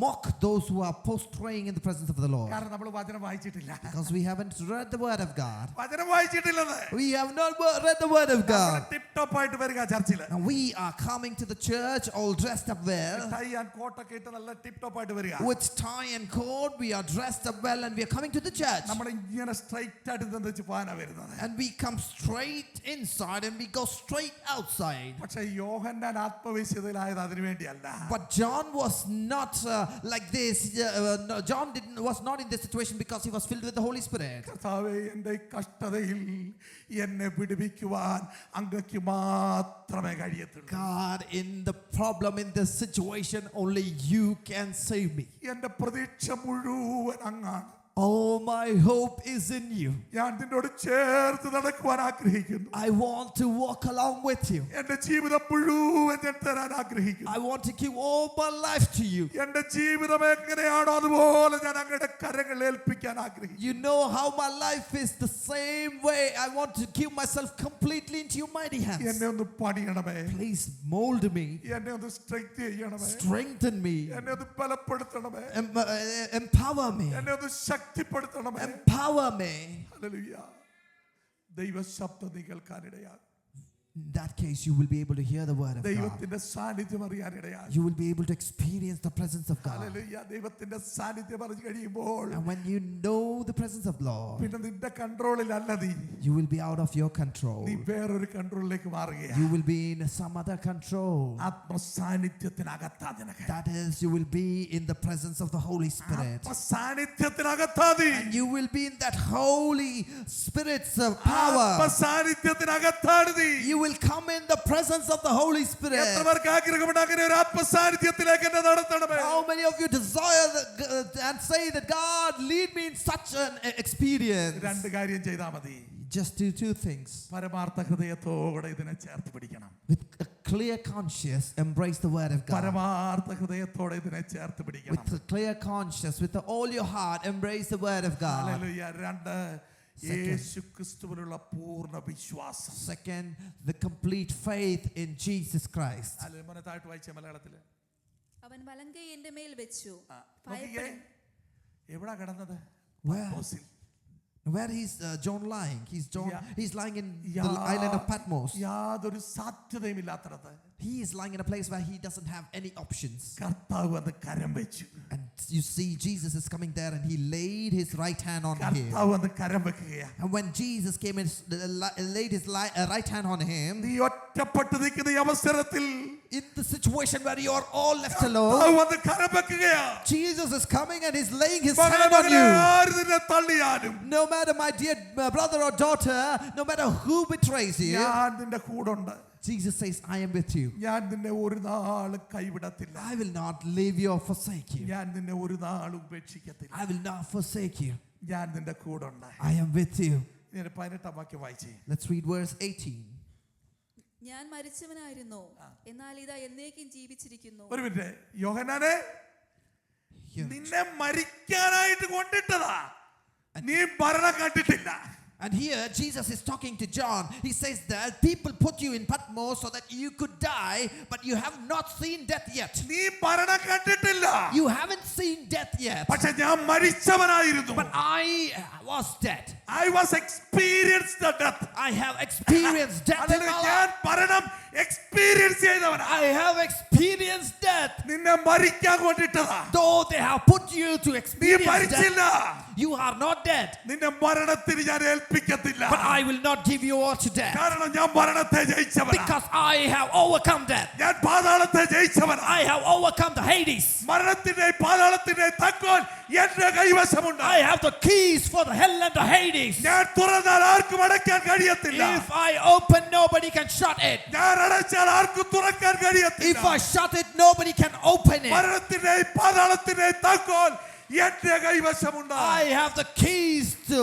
mock those who are prostrating in the presence of the Lord, കാരണം നമ്മൾ വചനം വായിച്ചിട്ടില്ല. because we haven't read the word of God. വചനം വായിച്ചിട്ടില്ലെന്ന്. We have not read the word of God. Tip top ആയിട്ട് വരിക ചർച്ചിൽ. And we are coming to the church all dressed up well, tie and കോട്ടൊക്കെ ഇട്ട് നല്ല tip top ആയിട്ട് വരിക. with tie and coat. We are dressed up well, and we are coming to the church. നമ്മൾ ഇങ്ങനെ straight ആയിട്ട് നിന്നിച്ച് പോകാനാ വരുന്നത്. And we come straight inside and we go straight outside. പക്ഷേ യോഹന്നാൻ ആത്മവിശുദ്ധയിലായത് അതിനു വേണ്ടിയല്ല. But John was not like this. No, John was not in this situation because he was filled with the Holy Spirit. കർത്താവേ, എൻ്റെ ഈ കഷ്ടതയിൽ എന്നെ പിടിപ്പിക്കുവാൻ അങ്ങക്ക് മാത്രമേ കഴിയത്തുള്ളൂ. God, in the problem, in this situation, only you can save me. എൻ്റെ പ്രതീക്ഷ മുഴുവൻ അങ്ങാണ്. All my hope is in you. ഞാൻ നിന്നോട് ചേർത്ത് നടക്കുവാൻ ആഗ്രഹിക്കുന്നു. I want to walk along with you. എന്റെ ജീവിതം മുഴുവൻ ഞാൻ തരാൻ ആഗ്രഹിക്കുന്നു. I want to give all my life to you. എന്റെ ജീവിതം എങ്ങനെയാണോ അതുപോലെ ഞാൻ അങ്ങയുടെ കരങ്ങളിൽ ഏൽപ്പിക്കാൻ ആഗ്രഹിക്കുന്നു. You know how my life is the same way. I want to give myself completely into your mighty hands. എന്നെ ഒന്ന് പണിയണമേ. Please mold me. എന്നെ ഒന്ന് സ്ട്രെങ്ത് ചെയ്യണമേ. Strengthen me. എന്നെ ഒന്ന് ബലപ്പെടുത്തണമേ. Empower me. എന്നെ ഒന്ന് ശക്തിപ്പെടുത്തണമേ. Empower me. ഹല്ലേലൂയ. ദൈവ ശബ്ദം നീ കേൾക്കാനിടയാകും. In that case, you will be able to hear the word of God. ദൈവത്തിന്റെ സാന്നിധ്യം അറിയാനിടയാകും. You will be able to experience the presence of God. Hallelujah. ദൈവത്തിന്റെ സാന്നിധ്യം അറിഞ്ഞു കഴിയുമ്പോൾ And when you know the presence of Lord, പിന്നെ നിന്റെ കൺട്രോളിലല്ല നീ. you will be out of your control. നീ വേറൊരു കൺട്രോളിലേക്ക് മാറുകയാണ്. You will be in some other control. ആത്മസാന്നിധ്യത്തിനകത്താ നിനക്ക്. That is, you will be in the presence of the Holy Spirit. ആത്മസാന്നിധ്യത്തിനകത്താ നീ. And you will be in that Holy Spirit's power. ആത്മസാന്നിധ്യത്തിനകത്താണ് നീ. You will come in the presence of the Holy Spirit. എത്രപേർക്ക് ആഗ്രഹമുണ്ട് അങ്ങനെ ഒരു ആത്മസാന്നിധ്യത്തിലേക്ക് എന്നെ നടത്തണമേ? How many of you desire and say that God lead me in such an experience? രണ്ട് കാര്യം ചെയ്താൽ മതി. Just do two things. പരമാർത്ഥ ഹൃദയത്തോടെ ഇതിനെ ചേർത്ത് പിടിക്കണം. With a clear conscience, embrace the word of God. പരമാർത്ഥ ഹൃദയത്തോടെ ഇതിനെ ചേർത്ത് പിടിക്കണം. With a clear conscience, with all your heart, embrace the word of God. Hallelujah. രണ്ട്, യേശു ക്രിസ്തുവിലുള്ള പൂർണ്ണ വിശ്വാസം. Second, the complete faith in Jesus Christ. അല്ലേ മോനെ താഴ്ത്ത് വായിച്ച മലയാളത്തില്. അവൻ വലങ്കൈ എന്റെ മേൽ വെച്ചു. നോക്കിക്കേ, എവിടാ കിടന്നത്? Where? പത്മോസിൽ. Where is John lying? He's lying in the yeah- island of Patmos. യാതൊരു സാധ്യതയും ഇല്ലാത്തടത്ത് He is lying in a place where he doesn't have any options. കർത്താവ് അത് കരം വെച്ചു. And you see, Jesus is coming there and he laid his right hand on him. കർത്താവ് അത് കരം വെക്കുകയാ. And when Jesus came and laid his right hand on him, നീ ഒറ്റപ്പെട്ട് നിൽക്കുന്ന ഈ അവസരത്തിൽ in the situation where you are all left alone, കർത്താവ് അത് കരം വെക്കുകയാ. Jesus is coming and he's laying his മകനെ, hand on മകനെ, you. ആര് നിന്നെ തള്ളിയാലും No matter, my dear brother or daughter, no matter who betrays you, ഞാൻ നിന്റെ കൂടുണ്ട്. Jesus says, I am with you. ഞാൻ നിന്നെ ഒരു നാളും കൈവിടത്തില്ല. I will not leave you or forsake you. ഞാൻ നിന്നെ ഒരു നാളും ഉപേക്ഷിക്കത്തില്ല. I will not forsake you. ഞാൻ നിന്റെ കൂടുണ്ട്. I am with you. ഞാൻ 18 വാക്യം വായിച്ചേ. Let's read verse 18. ഞാൻ മരിച്ചവനായിരുന്നു, എന്നാൽ ഇതാ എന്നേക്കും ജീവിച്ചിരിക്കുന്നു. ഒരു മിനിറ്റ്. യോഹന്നാനെ, നിന്നെ മരിക്കാനായിട്ട് കൊണ്ടിട്ടതാ. നീ മരണം കണ്ടിട്ടില്ല. And here Jesus is talking to John. He says that people put you in Patmos so that you could die, but you have not seen death yet. നീ മരണം കണ്ടിട്ടില്ല. You haven't seen death yet. പക്ഷെ ഞാൻ മരിച്ചവനായിരുന്നു. But I was dead. I was experienced the death. I have experienced death in my ഞാൻ life. മരണം experience ചെയ്തവനാ. I have experienced death. നിന്നെ മരിക്കാൻ കൊണ്ടിട്ടതാ. Though they have put you to നീ experience മരിച്ചില്ല. death, you are not dead. നിന്നെ മരണത്തിന് ഞാൻ ഏൽപ്പിക്കത്തില്ല. But I will not give you over to death. കാരണം ഞാൻ മരണത്തെ ജയിച്ചവനാ. Because I have overcome death. ഞാൻ പാതാളത്തെ ജയിച്ചവനാ. I have overcome the Hades. മരണത്തിന്റെ പാതാളത്തിന്റെ താക്കോൽ എന്റെ കൈവശമുണ്ട്. I have the keys for the hell and the Hades. ഞാൻ തുറന്നാൽ ആർക്കും അടയ്ക്കാൻ കഴിയത്തില്ല. If I open, nobody can shut it. ഞാൻ അടച്ചാൽ ആർക്കും തുറക്കാൻ കഴിയത്തില്ല. If I shut it, nobody can open it. മരണത്തിന്റെ പാതാളത്തിന്റെ താക്കോൽ എന്റെ കൈവശമുണ്ട്. I have the keys to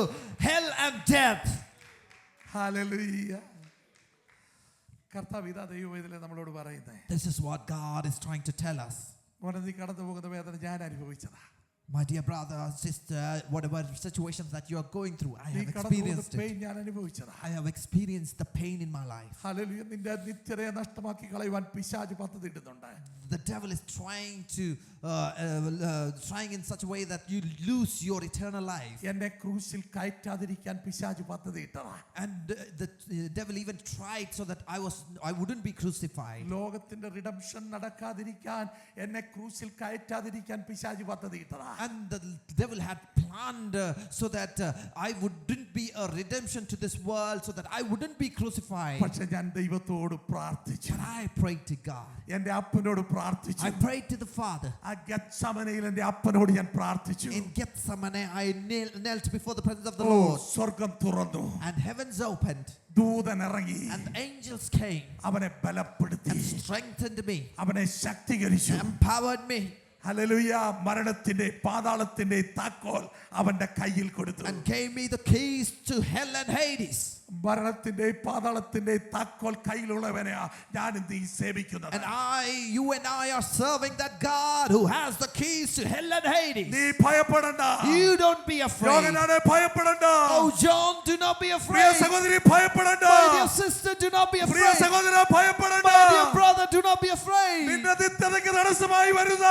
hell and death. Hallelujah. കർത്താവ് ഇതാ ദൈവവേദന നമ്മളോട് പറയുന്നേ. This is what God is trying to tell us. മോനെ, നീ കടന്നു പോകുന്ന വേദന ഞാൻ അനുഭവിച്ചതാ. My dear brother or sister, whatever situations that you are going through, I നീ have കടന്നു experienced പോകുന്ന it. പെയിൻ ഞാൻ അനുഭവിച്ചതാ. I have experienced the pain in my life. Hallelujah. നിന്റെ നിത്യതയെ നഷ്ടമാക്കി കളയുവാൻ പിശാച് പദ്ധതി ഇടുന്നുണ്ട്. The devil is trying in such a way that you lose your eternal life. എന്നെ ക്രൂശിൽ കയറ്റാതിരിക്കാൻ പിശാച് പദ്ധതി ഇട്ടതാ. And the devil even tried so that I wouldn't be crucified. ലോകത്തിന്റെ റിഡംഷൻ നടക്കാതിരിക്കാൻ എന്നെ ക്രൂശിൽ കയറ്റാതിരിക്കാൻ പിശാച് പദ്ധതി ഇട്ടതാ. And the devil had planned so that I wouldn't be a redemption to this world, so that I wouldn't be crucified. പക്ഷെ ഞാൻ ദൈവത്തോട് പ്രാർത്ഥിച്ചു. But I prayed to God. എന്റെ അപ്പനോട് പ്രാർത്ഥിച്ചു. I prayed to the Father. ആ ഗത്സമനയിൽ എന്റെ അപ്പനോട് ഞാൻ പ്രാർത്ഥിച്ചു. In Gethsemane, I knelt before the presence of the oh, Lord. സ്വർഗം തുറന്നു. And heavens opened. ദൂതൻ ഇറങ്ങി. And the angels came അവനെ ബലപ്പെടുത്തി. and strengthened me, അവനെ ശക്തീകരിച്ചു. empowered me. ഹല്ലേലൂയ. മരണത്തിന്റെ പാതാളത്തിന്റെ താക്കോൽ അവന്റെ കയ്യിൽ കൊടുത്തു. and gave me the keys to hell and Hades. മരണത്തിന്റെ പാതാളത്തിന്റെ താക്കോൽ കയ്യിലുള്ളവനെയാ ഞാൻ നീ സേവിക്കുന്നത്. And you and I are serving that God who has the keys to hell and Hades. നീ ഭയപ്പെടണ്ട. You don't be afraid. യോഗനാനെ ഭയപ്പെടണ്ട. Oh John, do not be Priya afraid. സഹോദരി ഭയപ്പെടണ്ട. My dear sister, do not be Priya afraid. സഹോദര ഭയപ്പെടണ്ട. My dear brother, do not be afraid. നിന്റെ നിത്യതയ്ക്ക് തടസ്സമായി വരുന്ന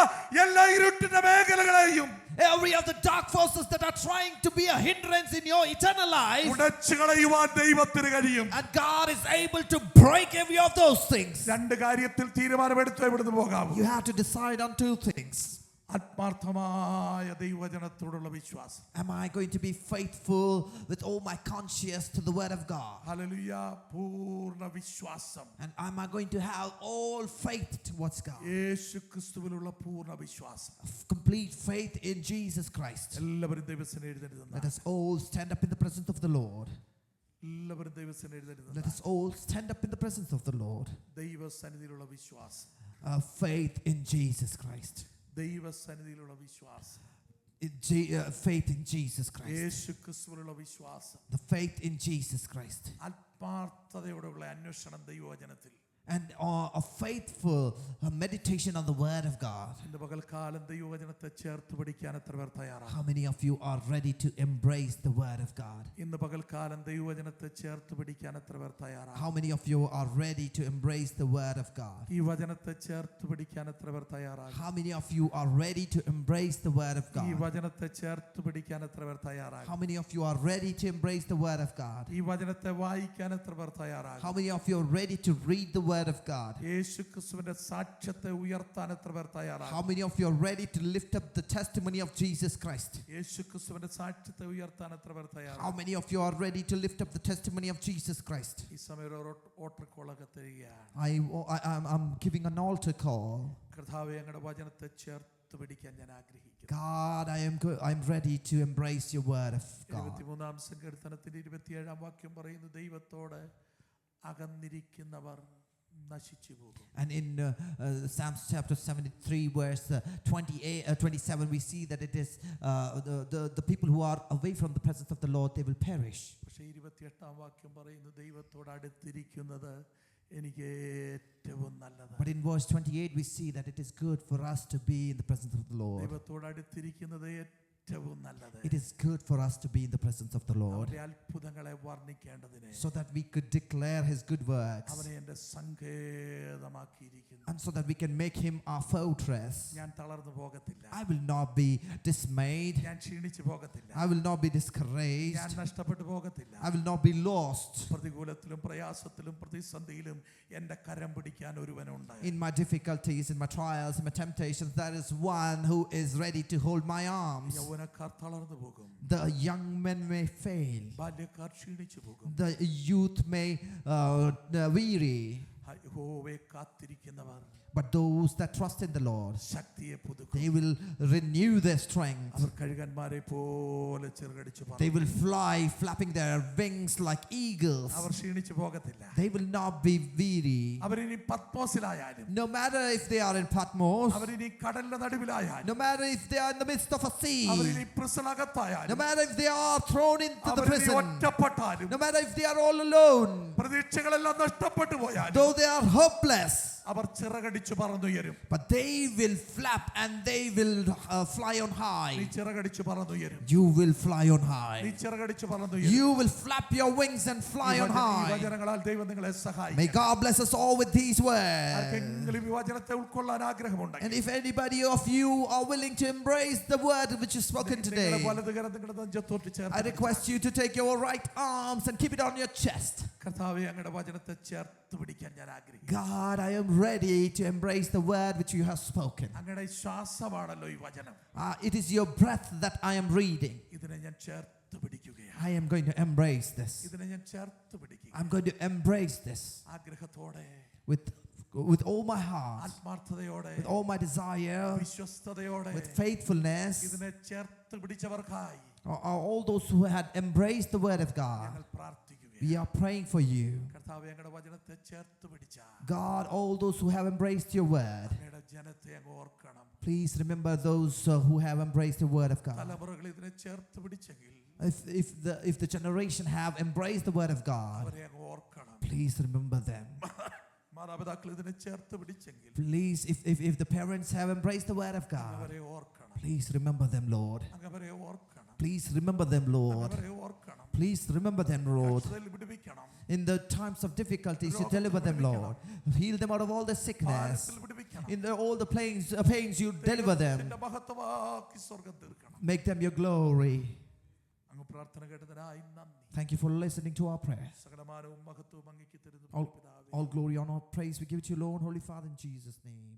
എല്ലാ ഇരുട്ടിന്റെ മേഖലകളെയും Every of the dark forces that are trying to be a hindrance in your eternal life, ഉടച്ചു കളയുവാൻ ദൈവത്തിന് കഴിയും. and God is able to break every of those things. രണ്ട് കാര്യത്തിൽ തീരുമാനമെടുത്ത് ഇവിടുന്ന് പോകാം. You have to decide on two things. ആത്മാർത്ഥമായ ദൈവവചനത്തോടുള്ള വിശ്വാസം. Am I going to be faithful with all my conscience to the word of God? Hallelujah. പൂർണ്ണ വിശ്വാസം. And am I going to have all faith towards God? യേശു ക്രിസ്തുവിലുള്ള പൂർണ്ണ വിശ്വാസം. Complete faith in Jesus Christ. എല്ലാവരും ദൈവസന്നിധിയിൽ എഴുന്നേറ്റ് Let us all stand up in the presence of the Lord. എല്ലാവരും ദൈവസന്നിധിയിൽ എഴുന്നേറ്റ് Let us all stand up in the presence of the Lord. ദൈവസന്നിധിയിലുള്ള വിശ്വാസം. Faith in Jesus Christ. ദൈവസന്നിധിയിലുള്ള വിശ്വാസം. Faith in Jesus Christ. യേശു ക്രിസ്തുവിലുള്ള വിശ്വാസം. The faith in Jesus Christ. ആത്മാർത്ഥതയോടുള്ള അന്വേഷണം ദൈവവചനത്തിൽ. And a faithful meditation on the word of God. ഇന്ന് പകൽക്കാലം ദൈവവചനത്തെ ചേർത്ത് പിടിക്കാൻ എത്ര പേർ തയ്യാറാണ്? How many of you are ready to embrace the word of God? ഇന്ന് പകൽക്കാലം ദൈവവചനത്തെ ചേർത്ത് പിടിക്കാൻ എത്ര പേർ തയ്യാറാണ്? How many of you are ready to embrace the word of God? ഈ വചനത്തെ ചേർത്ത് പിടിക്കാൻ എത്ര പേർ തയ്യാറാണ്? How many of you are ready to embrace the word of ഈ God? വചനത്തെ ചേർത്ത് പിടിക്കാൻ എത്ര പേർ തയ്യാറാണ്? How many of you are ready to embrace the word of God? ഈ വചനത്തെ വായിക്കാൻ എത്ര പേർ തയ്യാറാണ്? How many of you are ready to read the word of God? യേശു ക്രിസ്തുവിന്റെ സാക്ഷ്യത്തെ ഉയർത്താൻ എത്ര പേർ തയ്യാറാണ്? How many of you are ready to lift up the testimony of Jesus Christ? യേശു ക്രിസ്തുവിന്റെ സാക്ഷ്യത്തെ ഉയർത്താൻ എത്ര പേർ തയ്യാറാണ്? How many of you are ready to lift up the testimony of Jesus Christ? ഈ സമയം ഒരു ഓട്ടർക്കോളൊക്കെ തരികയാണ്. I'm giving an altar call. കർത്താവേ, ഞങ്ങളുടെ വചനത്തെ ചേർത്ത് പിടിക്കാൻ ഞാൻ ആഗ്രഹിക്കുന്നു. God, I'm ready to embrace your word of God. 23-ാം സങ്കീർത്തനത്തിന്റെ 27-ാം വാക്യം പറയുന്നു, ദൈവത്തോട് അകന്നിരിക്കുന്നവർ നശിച്ചു പോകും. And in Psalms chapter 73 verse 27 we see that it is the people who are away from the presence of the Lord, they will perish. പക്ഷേ 28-ാം വാക്യം പറയുന്നു, ദൈവത്തോട് അടുത്തിരിക്കുന്നത് എനിക്ക് ഏറ്റവും നല്ലതാണ്. But in verse 28 we see that it is good for us to be in the presence of the Lord. ദൈവത്തോട് അടുത്തിരിക്കുന്നത് ഏറ്റവും നല്ലത്. It is good for us to be in the presence of the Lord, അവന്റെ അത്ഭുതങ്ങളെ വർണ്ണിക്കേണ്ടതിന്, so that we could declare his good works, അവനെ എന്റെ സങ്കേതമാക്കിയിരിക്കുന്നു. and so that we can make him our fortress. ഞാൻ തളർന്നു പോകത്തില്ല. I will not be dismayed. ഞാൻ ക്ഷീണിച്ചു പോകത്തില്ല. I will not be ഞാൻ discouraged. നഷ്ടപ്പെട്ടു പോകത്തില്ല. I will not be lost. പ്രതികൂലത്തിലും പ്രയാസത്തിലും പ്രതിസന്ധിയിലും എന്റെ കരം പിടിക്കാൻ ഒരുവനുണ്ട്. In my difficulties, in my trials, in my temptations, there is one who is ready to hold my arms. യൗവനക്കാർ തളർന്നു പോകും. The young men may fail. ബാല്യക്കാർ ക്ഷീണിച്ചു പോകും. The youth may weary. യഹോവയെ കാത്തിരിക്കുന്നവർ, But those that trust in the Lord, ശക്തിയെ പുതുക്കും. they will renew their strength. അവർ കഴുകന്മാരെ പോലെ ചിറകടിച്ചു They പറക്കും. will fly, flapping their wings like eagles. അവർ ക്ഷീണിച്ചു പോകത്തില്ല. They will not be weary. അവരിനി പത്മോസിലായാലും, No matter if they are in Patmos, അവരിനി കടലിന്റെ നടുവിലായാലും, no matter if they are in the midst of a sea, അവരിനി no പ്രിസനകത്തായാലും, matter if they are thrown into the അവരിനി prison, ഒറ്റപ്പെട്ടാലും, no matter if they are all alone, പ്രതീക്ഷകളെല്ലാം നഷ്ടപ്പെട്ടു പോയാലും, though they are hopeless, our ചിറകടിച്ചു പറന്നുയരും. but they will flap and they will fly on നീ high. ചിറകടിച്ചു പറന്നുയരും. You will fly on നീ high. ചിറകടിച്ചു പറന്നുയരും. You will flap your wings and fly on ഈ high. വചനങ്ങളാൽ ദൈവം നിങ്ങളെ May സഹായിക്കും. God bless us all with these words. ആർക്കെങ്കിലും ഈ വചനത്തെ ഉൾക്കൊള്ളാൻ ആഗ്രഹമുണ്ടെങ്കിൽ, And if anybody of you are willing to embrace the word which is spoken നിങ്ങളുടെ today, വലതുകരം നിങ്ങളുടെ നെഞ്ചത്തോട്ട് I ചേർത്ത് request you to take your right arms and keep it on your chest. കർത്താവേ, അങ്ങയുടെ വചനത്തെ ചേർത്ത് പിടിക്കാൻ ഞാൻ ആഗ്രഹിക്കുന്നു. God, I am ready to embrace the word which you have spoken. അങ്ങയുടെ ശ്വാസമാണല്ലോ ഈ വചനം. It is your breath that I am reading. ഇതിനെ ഞാൻ ചേർത്ത് പിടിക്കുകയാണ്. I am going to embrace this. ഇതിനെ ഞാൻ ചേർത്ത് പിടിക്കുക. I'm going to embrace this ആഗ്രഹത്തോടെ, with all my heart, ആത്മാർത്ഥതയോടെ, with all my desire, വിശ്വസ്തയോടെ with faithfulness. ഇതിനെ ചേർത്ത് പിടിച്ചവർക്കായി All those who had embraced the word of God, ഞങ്ങൾ പ്രാർത്ഥിക്കുകയാണ്. We are praying for you. കർത്താവേ അങ്ങയുടെ വചനത്തെ ചേർത്ത് പിടിച്ച God, all those who have embraced your word, അങ്ങയുടെ ജനത്തെ അങ്ങ് ഓർക്കണം. please remember those who have embraced the word of God. തലമുറകൾ ഇതിനെ ചേർത്ത് പിടിച്ചെങ്കിൽ If the generation have embraced the word of God, അവരെ അങ്ങ് ഓർക്കണം. please remember them. മാതാപിതാക്കൾ ഇതിനെ ചേർത്ത് പിടിച്ചെങ്കിൽ Please, if the parents have embraced the word of God, അവരെ ഓർക്കണം. please remember them, Lord. അങ്ങ് അവരെ ഓർക്കണം. Please remember them, Lord. അവരെ ഓർക്കണം. Please remember them, Lord. കഷ്ടതയിൽ വിടുവിക്കണം. In the times of difficulties, you deliver them, Lord. Heal them out of all the sickness. ഭാരത്തിൽ വിടുവിക്കണം. In all the pains, you deliver them. ദൈവത്തിന്റെ മഹത്വമാക്കി സ്വർഗ്ഗം തീർക്കണം. Make them your glory. അങ്ങ് പ്രാർത്ഥന കേട്ടതിനായി നന്ദി. Thank you for listening to our prayers. സകലമാനവും മഹത്വവും അങ്ങേക്ക് തരുന്നു All പിതാവേ. All glory, honor, praise we give to you, Lord, Holy Father, in Jesus' name.